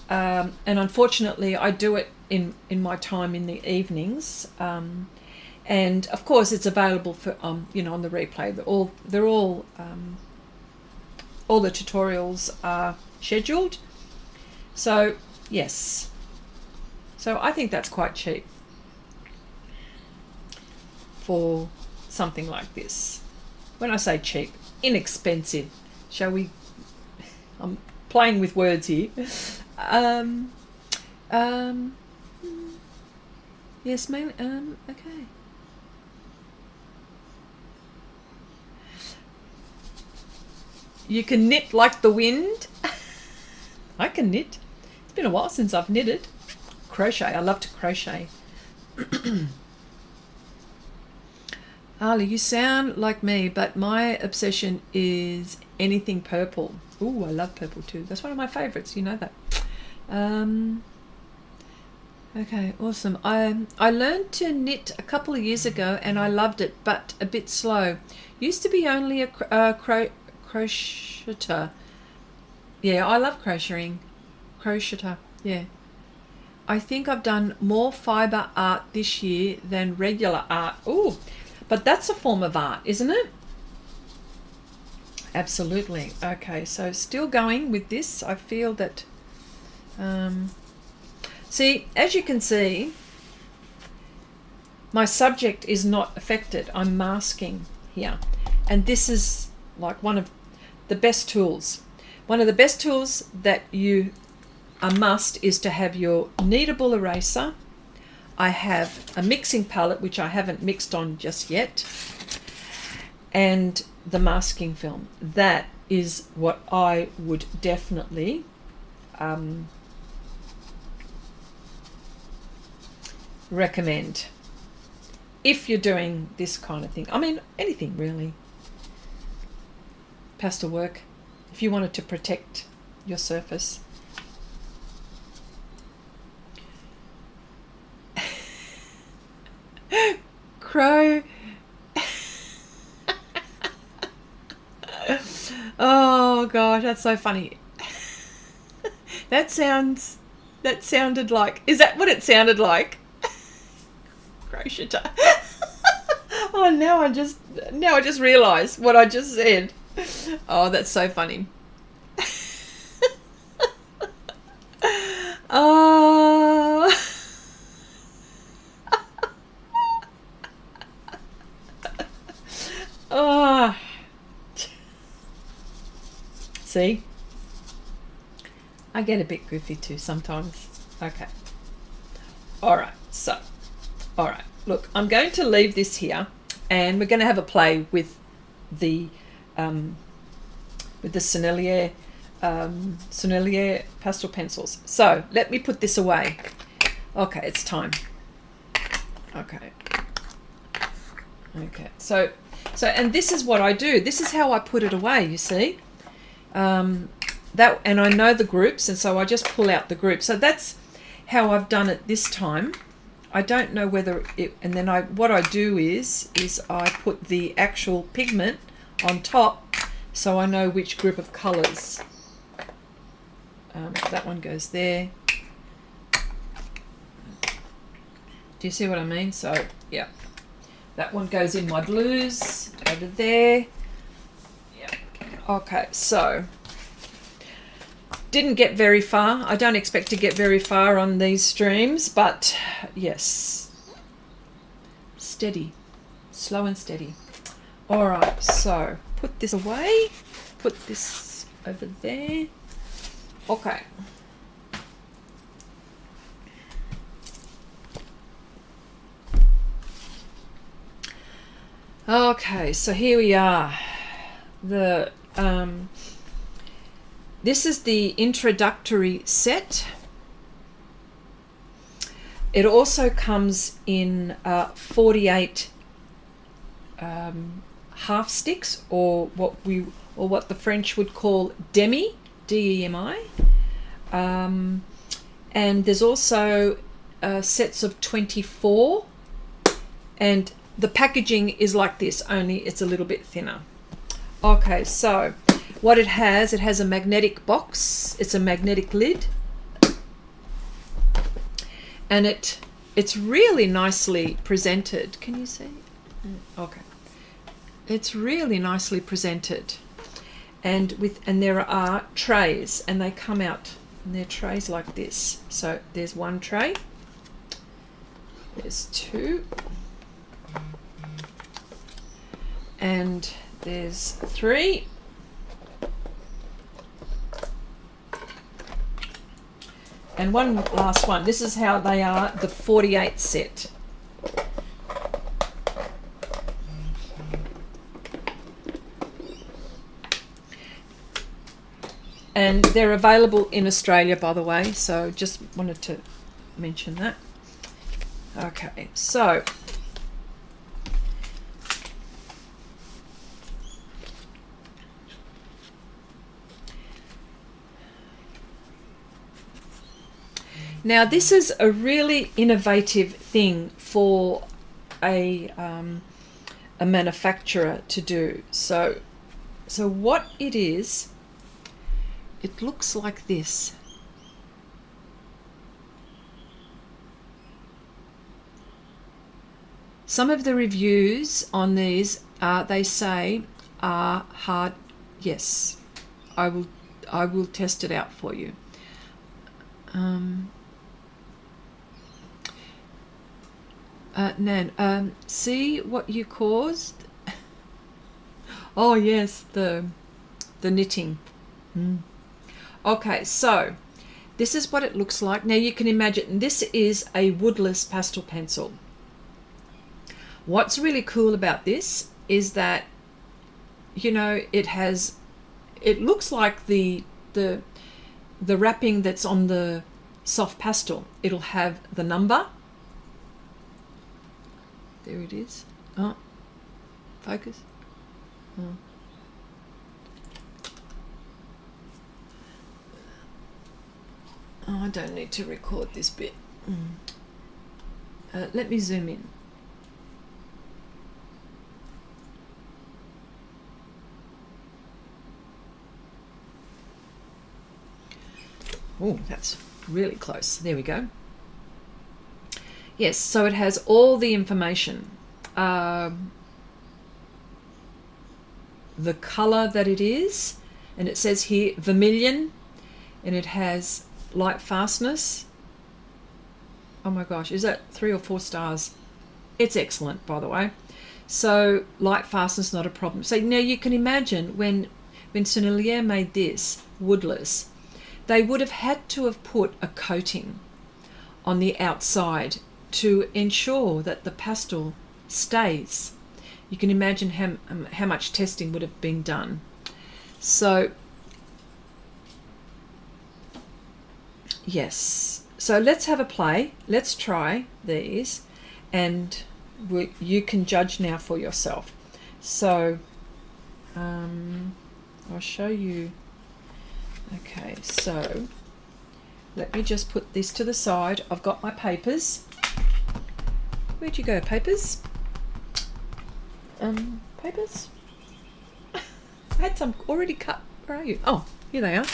Speaker 1: and unfortunately I do it in my time in the evenings. And of course it's available for you know, on the replay. They're all the tutorials are scheduled. So yes. So I think that's quite cheap for something like this. When I say cheap, inexpensive. Shall we? I'm playing with words here. Yes, ma'am. Okay. You can knit like the wind. I can knit. It's been a while since I've knitted. Crochet. I love to crochet. Ali, you sound like me, but my obsession is anything purple. Ooh, I love purple too. That's one of my favorites. You know that. Okay, awesome. I learned to knit a couple of years ago and I loved it, but a bit slow. Used to be only a crocheter. Yeah, I love crocheting. Crocheter, yeah. I think I've done more fiber art this year than regular art. Oh, but that's a form of art, isn't it? Absolutely. Okay, so still going with this. I feel that, see, as you can see, my subject is not affected. I'm masking here. And this is like one of the best tools. One of the best tools that you a must is to have your kneadable eraser. I have a mixing palette, which I haven't mixed on just yet, and the masking film. That is what I would definitely recommend if you're doing this kind of thing. I mean, anything really. Pastel work, if you wanted to protect your surface. Crow. Oh gosh, that's so funny. That sounded like, is that what it sounded like? Crocheter. Oh, now I just realized what I just said. Oh, that's so funny. Oh. Oh. See? I get a bit goofy too sometimes. Okay. Alright, so. Alright, look, I'm going to leave this here and we're going to have a play with the Sennelier pastel pencils. So let me put this away. Okay, it's time. Okay. So and this is what I do. This is how I put it away, you see. That, and I know the groups, and so I just pull out the group. So that's how I've done it this time. I don't know whether it, and then what I do is I put the actual pigment on top, so I know which group of colors. That one goes there. Do you see what I mean? So yeah, that one goes in my blues over there. Yeah. Okay, so didn't get very far. I don't expect to get very far on these streams, but yes, steady, slow and steady. All right, so put this away, put this over there. Okay. Okay, so here we are. The this is the introductory set. It also comes in 48 half sticks, or what the French would call demi, D-E-M-I. And there's also sets of 24, and the packaging is like this, only it's a little bit thinner. Okay, so what it has a magnetic box. It's a magnetic lid, and it's really nicely presented. Can you see? Okay, it's really nicely presented, and there are trays, and they come out, and they're trays like this. So there's one tray, there's two, and there's three, and one last one. This is how they are, the 48 set. And they're available in Australia, by the way, so just wanted to mention that. Okay, so Now this is a really innovative thing for a manufacturer to do. So what it is, it looks like this. Some of the reviews on these, they say, are hard. Yes, I will test it out for you. Nan, see what you caused? Oh yes, the knitting. Okay, so this is what it looks like. Now you can imagine this is a woodless pastel pencil. What's really cool about this is that, you know, it looks like the wrapping that's on the Sofft pastel. It'll have the number. There it is. Oh, focus. Oh. Oh, I don't need to record this bit. Let me zoom in. Oh, that's really close. There we go. Yes, so it has all the information. The color that it is, and it says here vermilion, and it has light fastness. Oh my gosh, is that 3 or 4 stars? It's excellent, by the way. So light fastness, not a problem. So now you can imagine when Surreal made this woodless, they would have had to have put a coating on the outside to ensure that the pastel stays. You can imagine how much testing would have been done. So yes, so let's have a play. Let's try these, and you can judge now for yourself. So I'll show you. Okay, so let me just put this to the side. I've got my papers. Where'd you go, papers? Papers? I had some already cut. Where are you? Oh, here they are.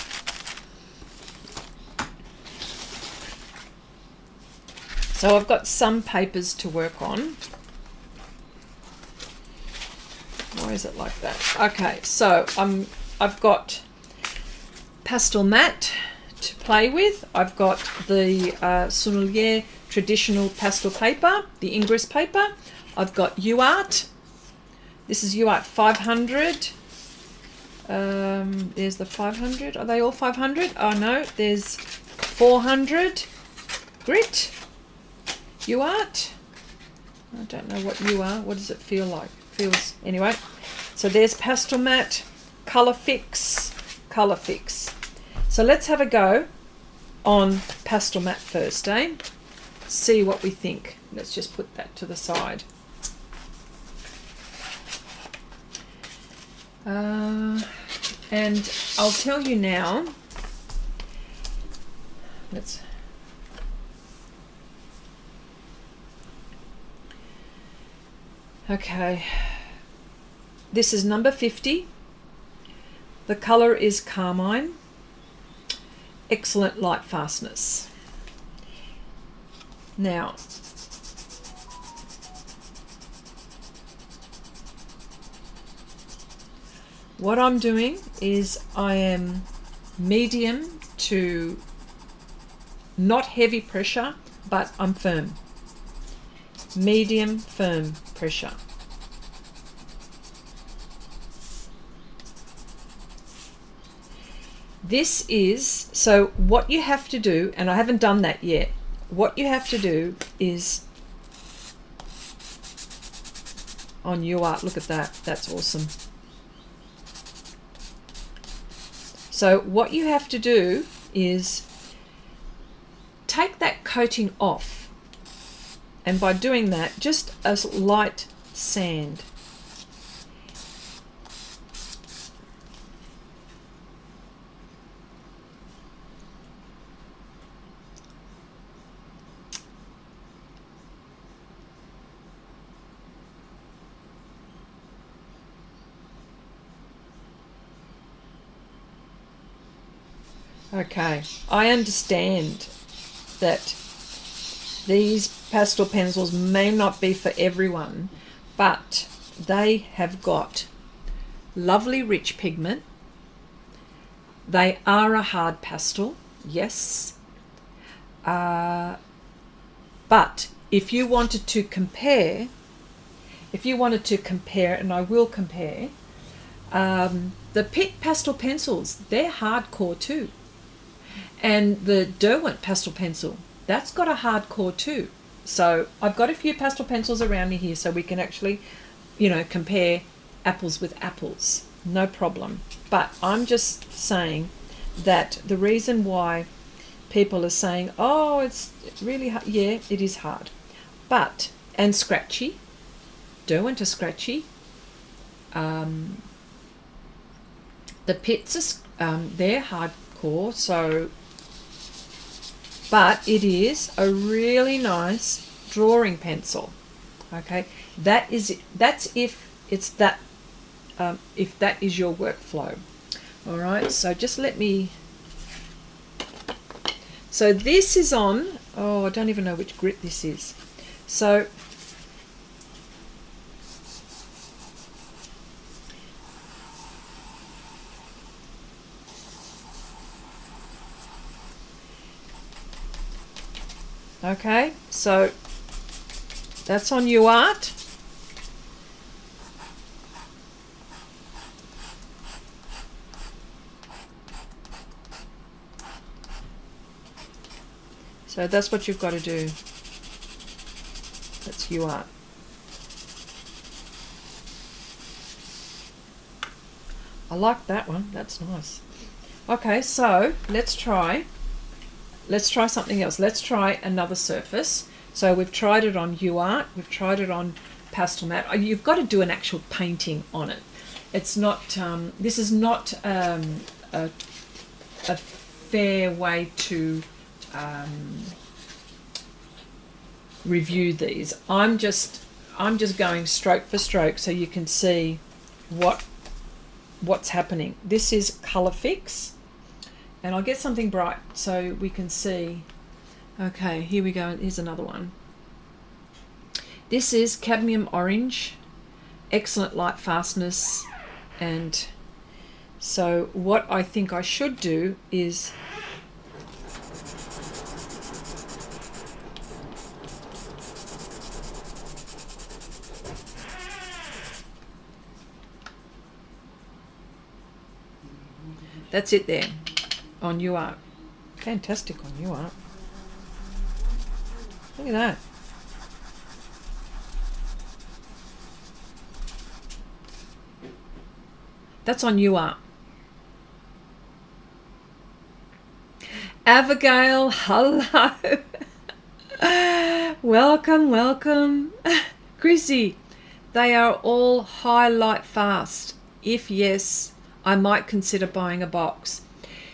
Speaker 1: So I've got some papers to work on. Why is it like that? Okay, so I've got Pastelmat to play with. I've got the Surreal traditional pastel paper, the Ingress paper. I've got UArt. This is UArt 500. There's the 500. Are they all 500? Oh no, there's 400 grit. UArt. I don't know what you are. What does it feel like? Feels anyway. So there's Pastelmat, Color Fix. So let's have a go on Pastelmat first, eh? See what we think. Let's just put that to the side. And I'll tell you now. Okay. This is number 50. The color is carmine. Excellent light fastness. Now, what I'm doing is I am medium to not heavy pressure, but I'm firm. Medium firm pressure. This is, so what you have to do, and I haven't done that yet, what you have to do is, on UArt, look at that, that's awesome. So what you have to do is take that coating off, and by doing that, just a light sand. Okay, I understand that these pastel pencils may not be for everyone, but they have got lovely rich pigment. They are a hard pastel, yes. But if you wanted to compare, and I will compare, the Pitt pastel pencils, they're hardcore too. And the Derwent pastel pencil, that's got a hardcore too. So I've got a few pastel pencils around me here so we can actually, compare apples with apples. No problem. But I'm just saying that the reason why people are saying, oh, it's really hard. Yeah, it is hard. But, and scratchy. Derwent are scratchy. The Pitts are, they're hardcore, so, but it is a really nice drawing pencil. Okay, that's if it's that, if that is your workflow. All right, so just let me. So this is on. Oh, I don't even know which grit this is. So. Okay, so that's on UArt. So that's what you've got to do. That's UArt. I like that one. That's nice. Okay, so let's try something else. Let's try another surface. So we've tried it on UArt, we've tried it on Pastelmat. You've got to do an actual painting on it. It's not, this is not a fair way to review these. I'm just going stroke for stroke so you can see what's happening. This is Colour Fix. And I'll get something bright so we can see. Okay, here we go. Here's another one. This is cadmium orange, excellent light fastness. And so what I think I should do is that's it there. On UArt. Fantastic on UArt. Look at that. That's on UArt. Abigail, hello. Welcome. Chrissy, they are all highlight fast. If yes, I might consider buying a box.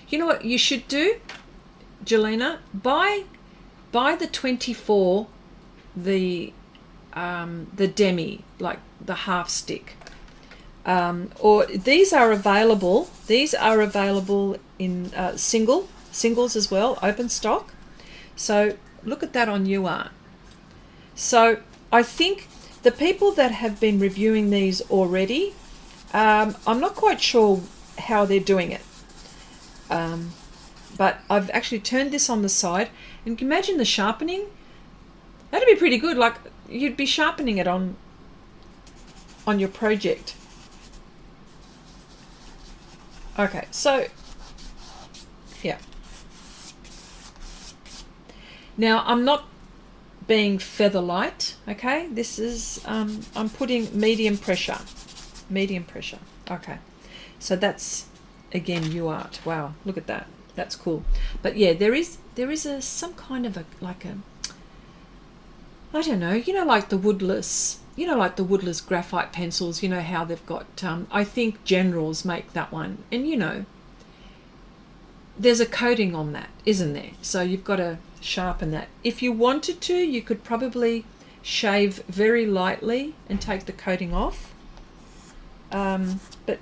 Speaker 1: You know what you should do, Jelena? Buy the 24, the demi, like the half stick. Or these are available. These are available in singles as well, open stock. So look at that on UArt. So I think the people that have been reviewing these already, I'm not quite sure how they're doing it. But I've actually turned this on the side, and you can imagine the sharpening. That'd be pretty good. Like you'd be sharpening it on your project. Okay, so yeah. Now I'm not being feather light. Okay, this is I'm putting medium pressure. Okay, so that's again UArt. Wow, look at that. That's cool. But yeah, there is some kind of like a I don't know, like the woodless, graphite pencils, how they've got I think Generals make that one, and there's a coating on that, isn't there? So you've got to sharpen that. If you wanted to, you could probably shave very lightly and take the coating off. But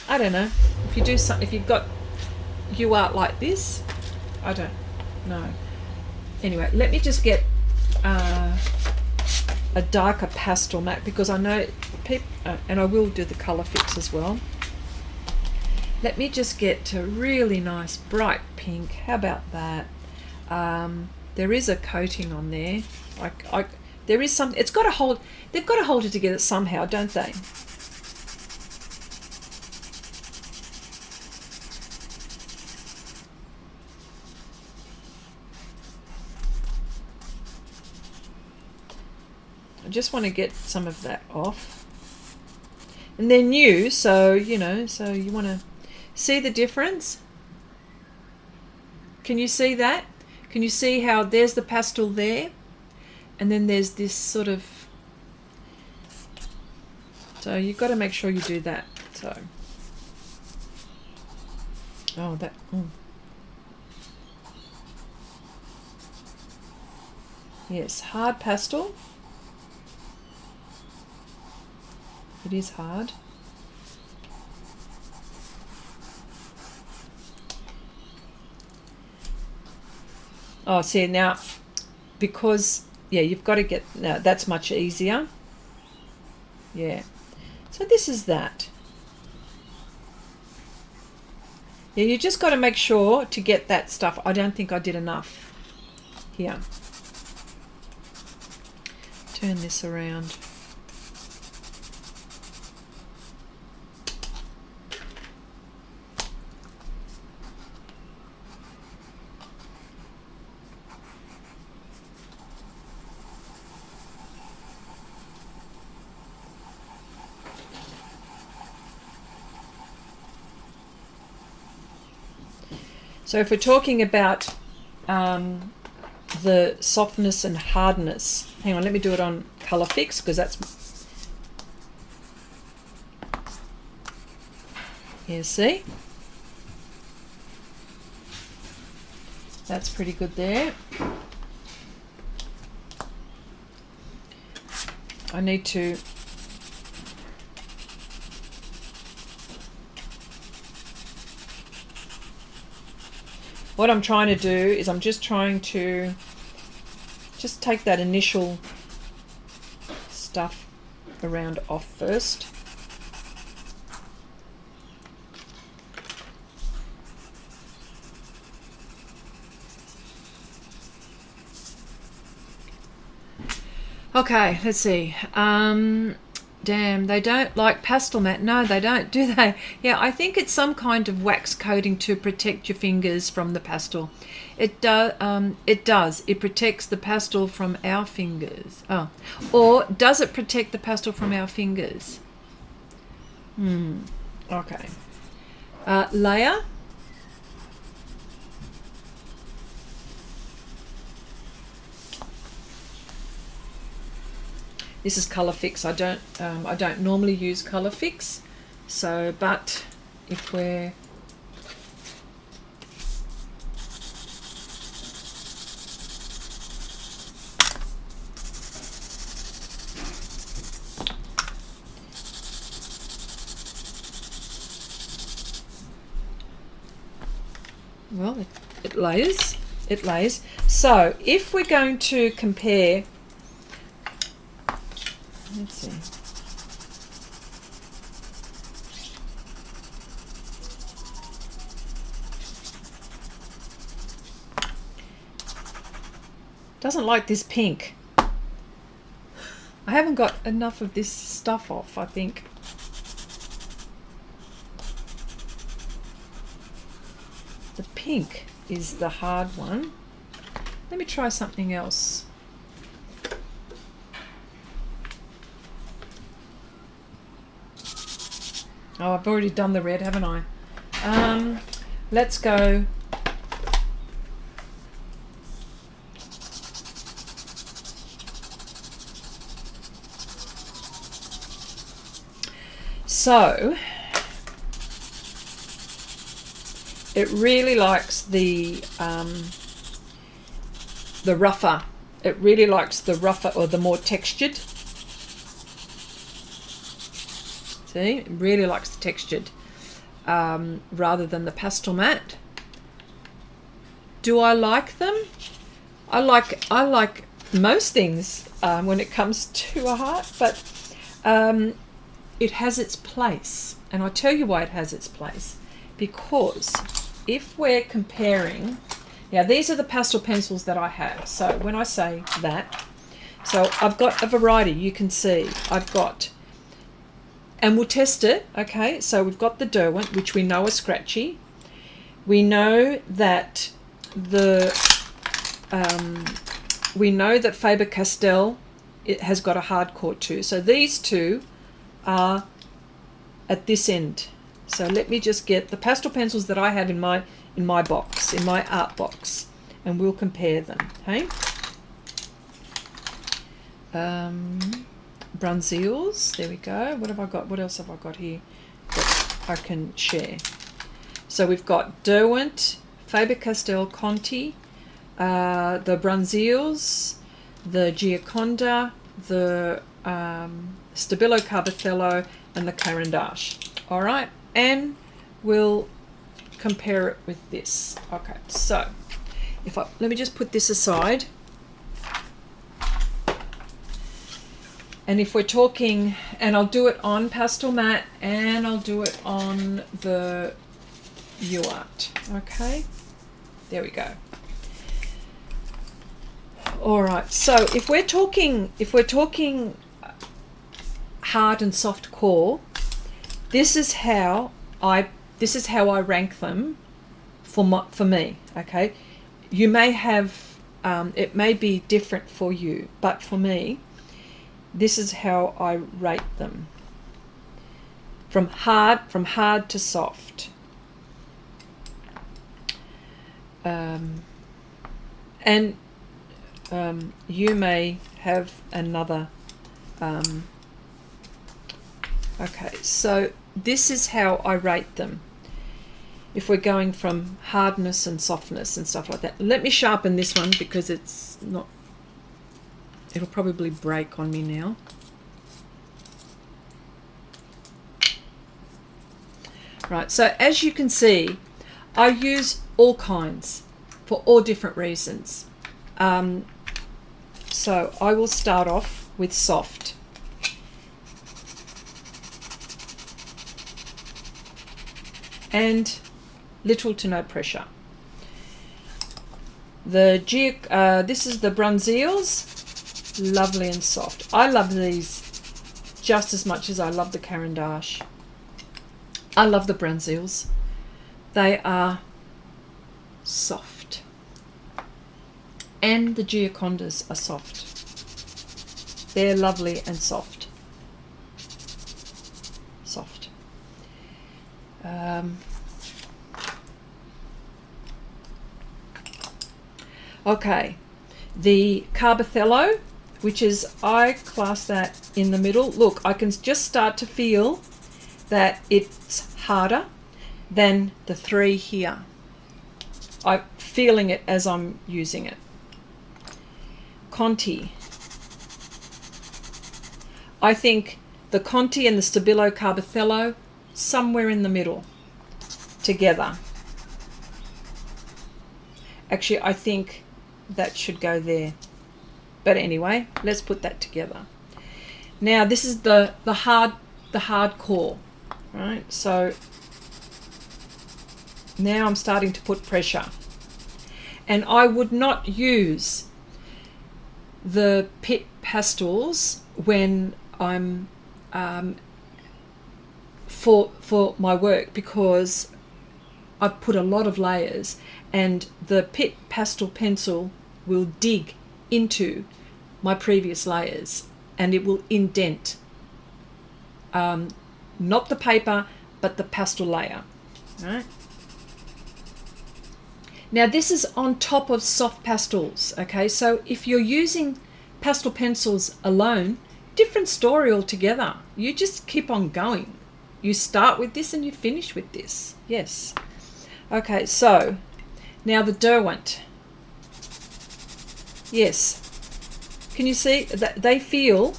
Speaker 1: I don't know, if you do something, if you've got you art like this? I don't know. Anyway, let me just get a darker pastel mat, because I know people, and I will do the colour fix as well. Let me just get a really nice bright pink. How about that? There is a coating on there. There is something. It's got to hold. They've got to hold it together somehow, don't they? I just want to get some of that off. And they're new, so you know. So you want to see the difference. Can you see that? Can you see how there's the pastel there? And then there's this sort of, so you've got to make sure you do that. So, oh, that, yes, hard pastel. It is hard. Oh, see now, because yeah, you've got to get, now that's much easier. Yeah, so this is that. Yeah, you just got to make sure to get that stuff. I don't think I did enough here. Turn this around. So if we're talking about the softness and hardness, hang on, let me do it on Colour Fix, because that's, yeah, see? That's pretty good there. I need to what I'm trying to do is I'm just trying to just take that initial stuff around off first. Okay, let's see. Damn, they don't like Pastelmat. No, they don't, do they? Yeah, I think it's some kind of wax coating to protect your fingers from the pastel. It does. It does. It protects the pastel from our fingers. Oh, or does it protect the pastel from our fingers? Okay. Layer. This is Colour Fix. I don't normally use Colour Fix, so but if we're well, it layers. It lays. So if we're going to compare. Let's see. Doesn't like this pink. I haven't got enough of this stuff off, I think. The pink is the hard one. Let me try something else. Oh, I've already done the red, haven't I? Let's go. So, it really likes the rougher. It really likes the rougher or the more textured. See, it really likes the textured rather than the Pastelmat. Do I like them? I like most things when it comes to a heart, but it has its place. And I'll tell you why it has its place. Because if we're comparing, now these are the pastel pencils that I have. So when I say that, so I've got a variety, you can see. I've got, and we'll test it, okay? So we've got the Derwent, which we know are scratchy. We know that we know that Faber Castell, it has got a hard core too. So these two are at this end. So let me just get the pastel pencils that I have in my box, in my art box, and we'll compare them. Okay. Bruynzeels. There we go. What have I got? What else have I got here that I can share? So we've got Derwent, Faber Castell, Conte, the Bruynzeels, the Gioconda, the Stabilo, Carbothello, and the Carandache. All right, and we'll compare it with this. Okay, so let me just put this aside. And if we're talking, and I'll do it on Pastelmat, and I'll do it on the UArt. Okay, there we go. All right, so if we're talking hard and soft core, this is how I rank them for me. Okay, you may have it may be different for you, but for me, this is how I rate them. From hard to soft. And you may have another. Okay, so this is how I rate them. If we're going from hardness and softness and stuff like that. Let me sharpen this one because it's not. It'll probably break on me now. Right, so as you can see, I use all kinds for all different reasons. So I will start off with soft. And little to no pressure. This is the Bruynzeels. Lovely and soft. I love these just as much as I love the Carandache. I love the Bruynzeels. They are soft. And the Giocondas are soft. They're lovely and soft. Soft. Okay. The Carbothello, which is, I class that in the middle. Look, I can just start to feel that it's harder than the three here. I'm feeling it as I'm using it. Conte. I think the Conte and the Stabilo Carbothello, somewhere in the middle, together. Actually, I think that should go there. But anyway, let's put that together. Now this is the hard core, right? So now I'm starting to put pressure. And I would not use the Pitt pastels when I'm for my work, because I've put a lot of layers, and the Pitt pastel pencil will dig into my previous layers and it will indent not the paper but the pastel layer. All right. Now this is on top of soft pastels. Okay, so if you're using pastel pencils alone, different story altogether. You just keep on going. You start with this and you finish with this. Yes. Okay, so now the Derwent. Yes. Can you see that they feel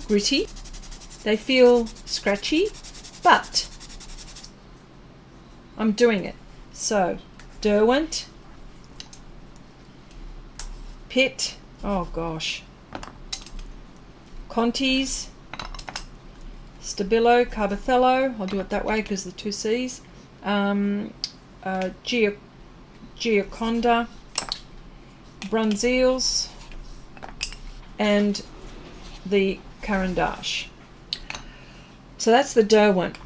Speaker 1: gritty, they feel scratchy, but I'm doing it. So Derwent, Pitt, oh gosh, Conte's, Stabilo, Carbothello, I'll do it that way because the two C's, Gioconda, Bruynzeels, and the Carandache. So that's the Derwent.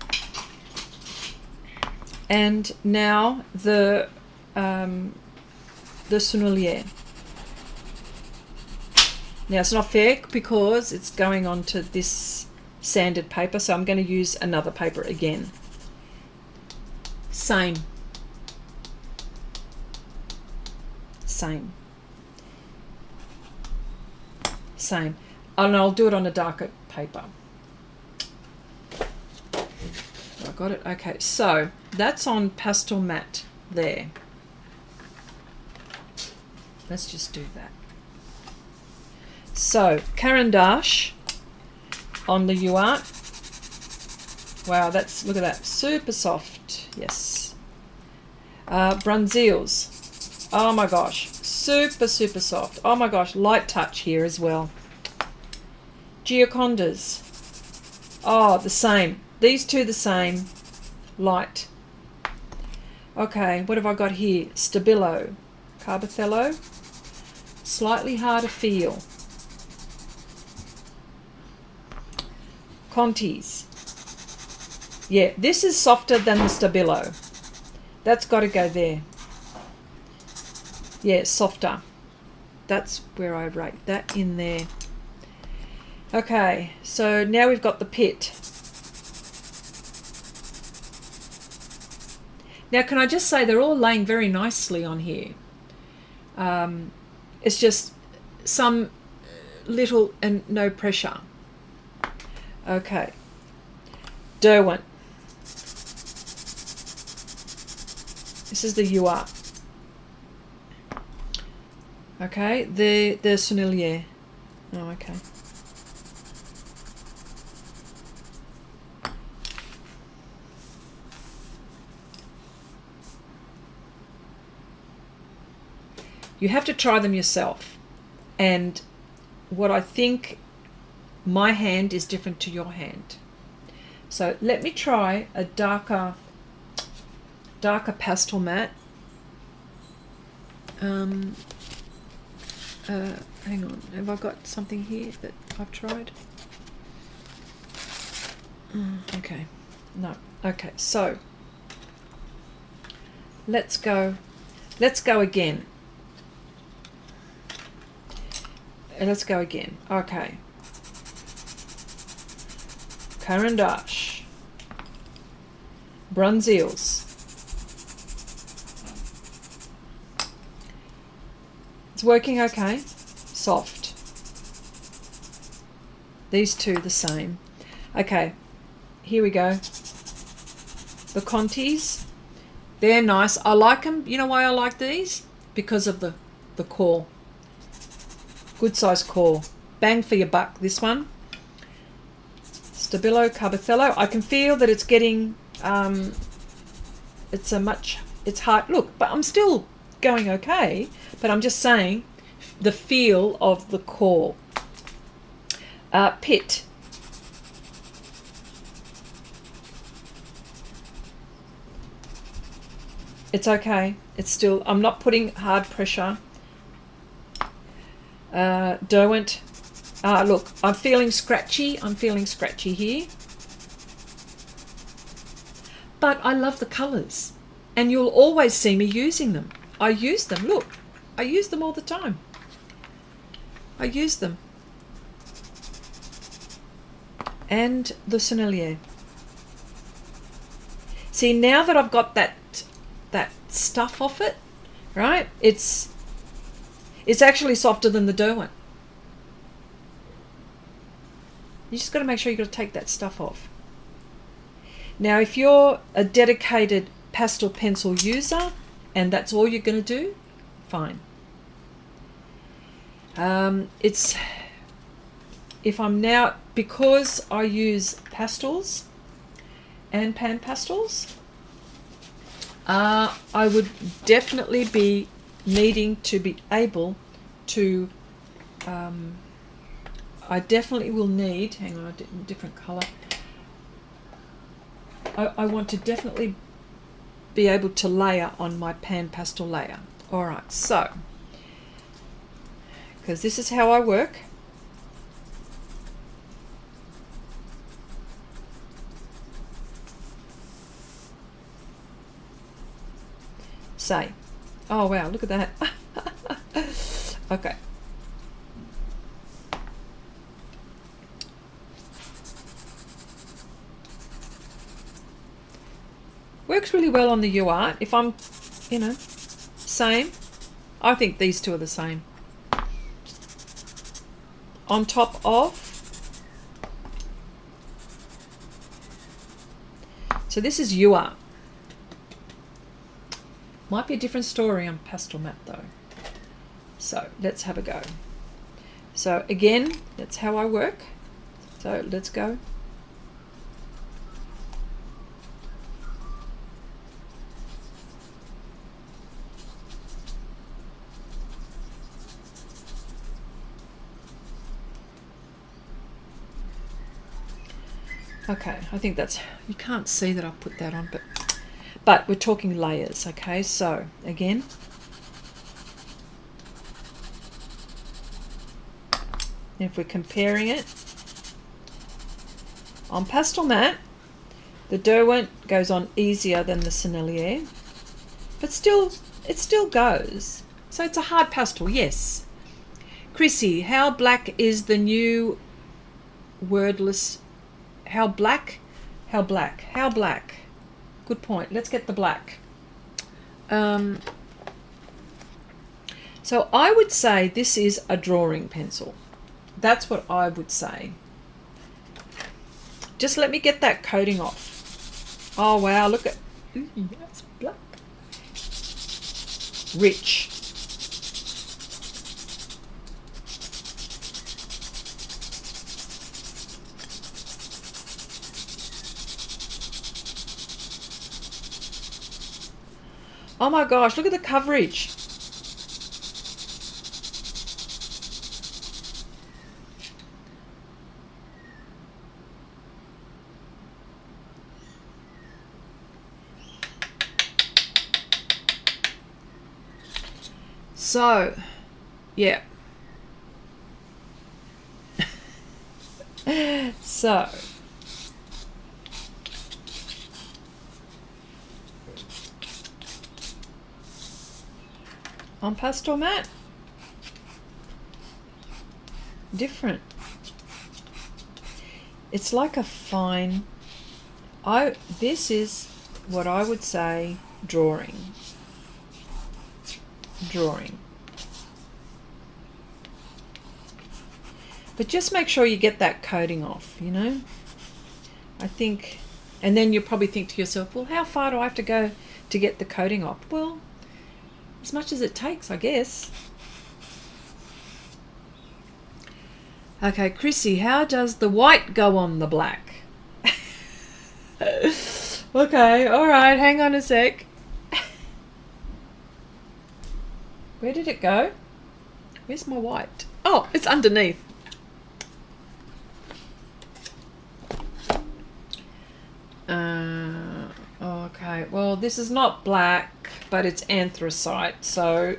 Speaker 1: And now the Surreal. Now it's not fair because it's going on to this sanded paper, so I'm going to use another paper again. Same. Same. Same. And I'll do it on a darker paper. I got it. Okay, so that's on Pastelmat there. Let's just do that. So Carandache on the UArt. Wow, that's, look at that, super soft. Yes. Bruynzeels. Oh my gosh, super soft. Oh my gosh, light touch here as well. Giocondas. Oh, the same. These two the same. Light. Okay, what have I got here? Stabilo. Carbothello. Slightly harder feel. Conte's. Yeah, this is softer than the Stabilo. That's got to go there. Yeah, softer. That's where I rate that in there. Okay, so now we've got the Pitt. Now, can I just say they're all laying very nicely on here. It's just some little and no pressure. Okay. Derwent. This is the UArt. Okay, the Surreal. Oh, okay. You have to try them yourself. And what I think, my hand is different to your hand. So let me try a darker Pastelmat. Hang on, have I got something here that I've tried? Okay, no. Okay, so let's go again. Let's go again. Okay. Carandache. Bruynzeels. It's working okay. Sofft. These two the same. Okay. Here we go. The Conte's. They're nice. I like them. You know why I like these? Because of the core. Good size core. Bang for your buck, this one. Stabilo, Carbothello. I can feel that it's getting, it's hard. Look, but I'm still going okay. But I'm just saying the feel of the core. Pitt. It's okay. It's still, I'm not putting hard pressure. Derwent. Look, I'm feeling scratchy. Here. But I love the colours. And you'll always see me using them. I use them. Look, I use them all the time. I use them. And the Surreal. See, now that I've got that stuff off it, right? It's actually softer than the Derwent. You just got to make sure you've got to take that stuff off. Now, if you're a dedicated pastel pencil user and that's all you're going to do, fine. If I'm now, because I use pastels and PanPastels, I would definitely be needing to be able to, I definitely will need, hang on, a different colour. I want to definitely be able to layer on my pan pastel layer. Alright, so, because this is how I work. Say, oh wow, look at that. Okay. Works really well on the UArt. If I'm, you know, same. I think these two are the same. On top of, so this is UArt. Might be a different story on Pastelmat though. So let's have a go. So again, that's how I work. So let's go. Okay, I think that's, you can't see that I've put that on, but we're talking layers, okay? So again, if we're comparing it on Pastelmat, the Derwent goes on easier than the Sennelier, but still, it still goes. So it's a hard pastel, yes. Chrissy, how black is the new wordless? How black? How black? How black? Good point. Let's get the black. So I would say this is a drawing pencil. That's what I would say. Just let me get that coating off. Oh wow, look at, that's black. Rich. Oh my gosh, look at the coverage. So, yeah. So, on Pastelmat, different. It's like a fine, this is what I would say drawing. But just make sure you get that coating off, you know. I think, and then you probably think to yourself, well, how far do I have to go to get the coating off? Well, as much as it takes, I guess. Okay, Chrissy, how does the white go on the black? Okay, all right, hang on a sec. Where did it go? Where's my white? Oh, it's underneath. Okay, well, this is not black, but it's anthracite, so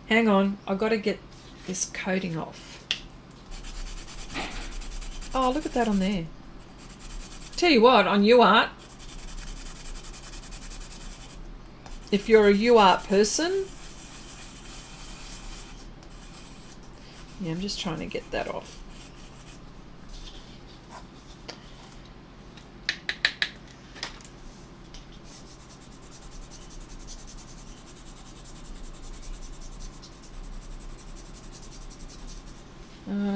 Speaker 1: hang on, I've got to get this coating off. Oh, look at that on there. Tell you what, on UArt, if you're a UArt person, yeah, I'm just trying to get that off.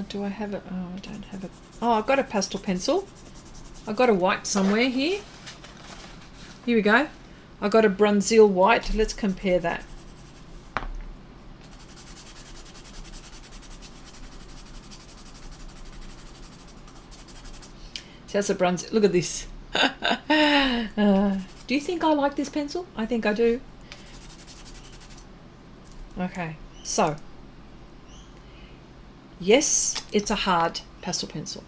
Speaker 1: Do I have it? Oh, I don't have it. Oh, I've got a pastel pencil. I've got a white somewhere here. Here we go. I've got a Bruynzeel white. Let's compare that. So that's a Bruynzeel. Look at this. Do you think I like this pencil? I think I do. Okay, so yes, it's a hard pastel pencil.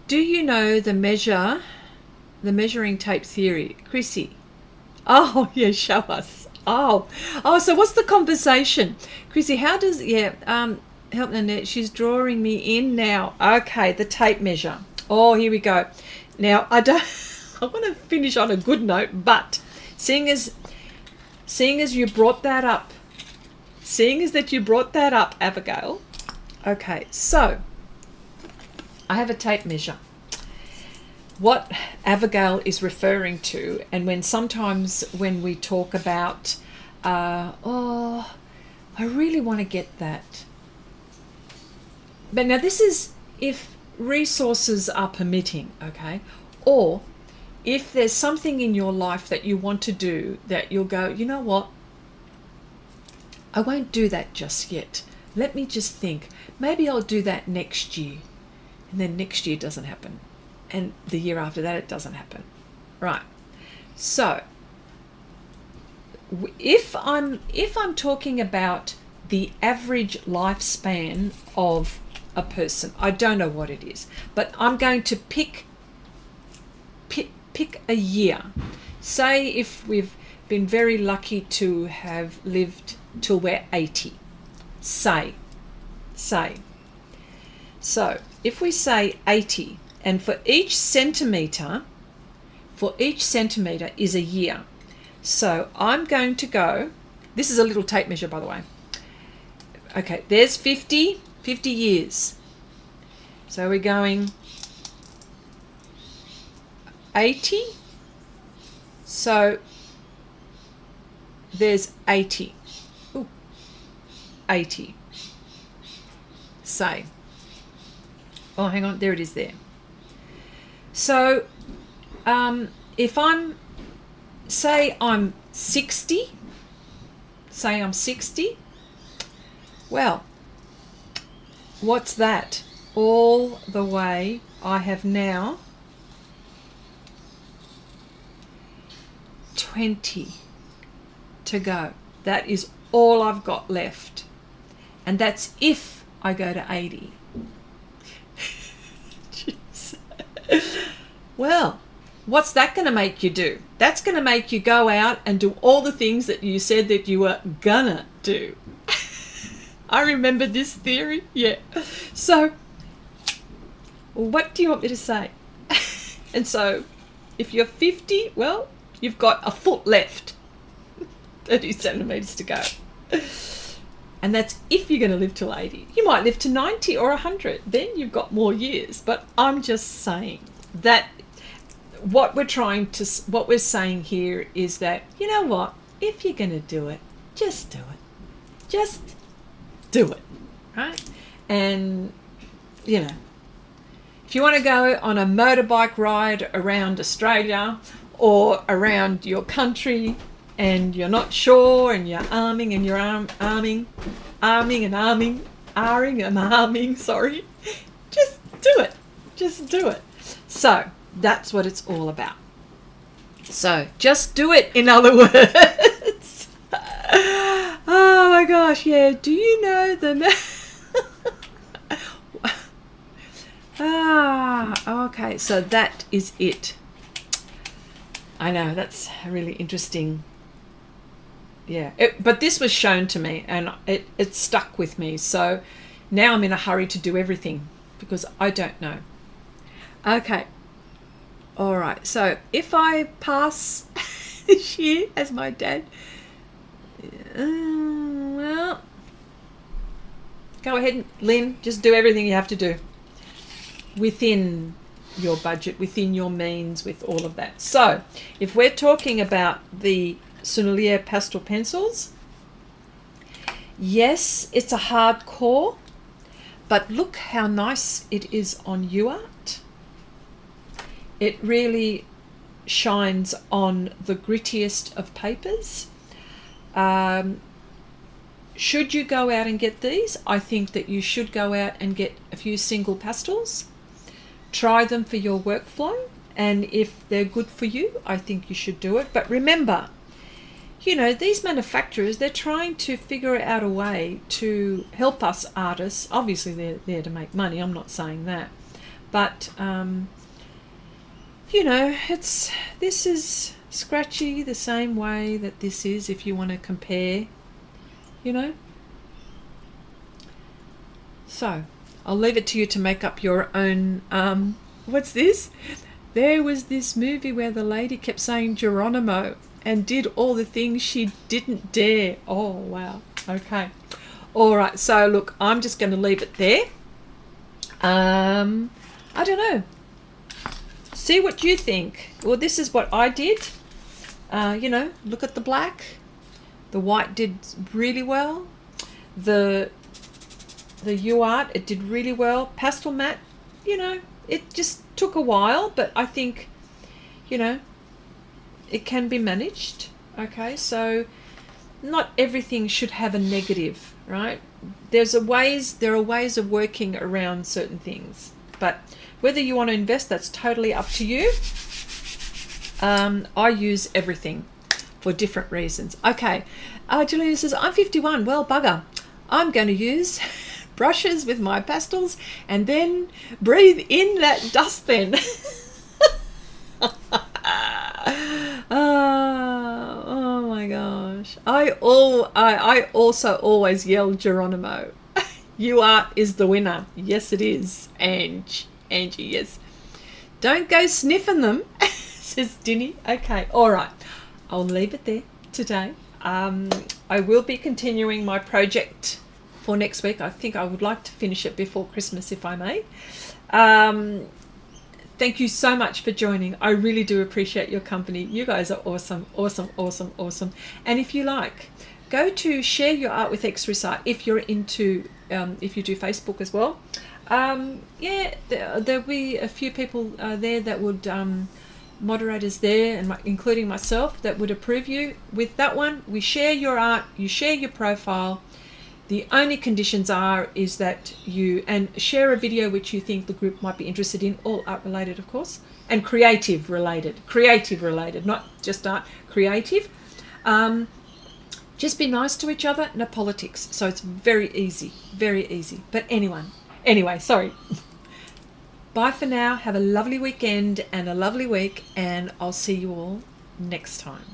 Speaker 1: Do you know the measuring tape theory, Chrissy? Oh yeah, show us. Oh, so what's the conversation, Chrissy? How does help Nanette? She's drawing me in now. Okay, the tape measure. Oh, here we go. Now I want to finish on a good note, but seeing as you brought that up, Abigail. Okay, so I have a tape measure. What Abigail is referring to, and sometimes when we talk about, I really want to get that. But now this is if resources are permitting, okay? Or if there's something in your life that you want to do that you'll go, you know what? I won't do that just yet. Let me just think. Maybe I'll do that next year. And then next year doesn't happen. And the year after that, it doesn't happen. Right. So if I'm talking about the average lifespan of a person, I don't know what it is, but I'm going to pick a year. Say if we've been very lucky to have lived till we're 80. Say. So if we say 80, and for each centimetre is a year. So I'm going to go, this is a little tape measure, by the way. Okay, there's 50 years. So we're going 80. So there's 80. Ooh, 80. Say. Oh, hang on, there it is there. So if I'm 60, well, what's that? All the way I have now 20 to go. That is all I've got left. And that's if I go to 80. Well, what's that going to make you do? That's going to make you go out and do all the things that you said that you were gonna do. I remember this theory. Yeah. So, what do you want me to say? And so, if you're 50, well, you've got a foot left. 30 centimetres to go. And that's if you're going to live till 80. You might live to 90 or 100. Then you've got more years. But I'm just saying that what we're saying here is that, you know what? If you're going to do it, just do it. Just do it. Right? And, you know, if you want to go on a motorbike ride around Australia or around your country, and you're not sure, and you're arming, sorry. Just do it. Just do it. So that's what it's all about. So just do it, in other words. Oh my gosh, yeah. Do you know the... Okay, so that is it. I know, that's really interesting. Yeah, but this was shown to me and it stuck with me. So now I'm in a hurry to do everything because I don't know. Okay. All right. So if I pass this year as my dad, well, go ahead, Lynn, just do everything you have to do within your budget, within your means, with all of that. So if we're talking about the Surreal pastel pencils, yes, it's a hardcore, but look how nice it is on UArt. It really shines on the grittiest of papers. Should you go out and get these? I think that you should go out and get a few single pastels. Try them for your workflow And if they're good for you, I think you should do it. But remember, you know, these manufacturers, they're trying to figure out a way to help us artists. Obviously, they're there to make money. I'm not saying that. But, you know, this is scratchy the same way that this is, if you want to compare, you know. So, I'll leave it to you to make up your own, what's this? There was this movie where the lady kept saying Geronimo and did all the things she didn't dare. Oh, wow. Okay. All right. So, look, I'm just going to leave it there. I don't know. See what you think. Well, this is what I did. You know, look at the black. The white did really well. The UArt, it did really well. Pastelmat, you know, it just took a while, but I think, you know, it can be managed. Okay, so not everything should have a negative, right? There are ways of working around certain things, but whether you want to invest, that's totally up to you. I use everything for different reasons. Okay, Juliana says, I'm 51. Well, bugger. I'm going to use brushes with my pastels and then breathe in that dust then. Oh my gosh. I also always yell Geronimo. UArt is the winner. Yes, it is. Angie, yes. Don't go sniffing them, says Dinny. Okay, all right. I'll leave it there today. I will be continuing my project for next week. I think I would like to finish it before Christmas, if I may. Thank you so much for joining. I really do appreciate your company. You guys are awesome, awesome, awesome, awesome. And if you like, go to Share Your Art with Xrissart if you're into, if you do Facebook as well. Yeah, there'll be a few people there that would, moderators there, and including myself, that would approve you with that one. We share your art, you share your profile. The only conditions is that you share a video which you think the group might be interested in, all art related, of course, and creative related, not just art, creative. Just be nice to each other, no politics. So it's very easy, very easy. But anyway, sorry. Bye for now. Have a lovely weekend and a lovely week, and I'll see you all next time.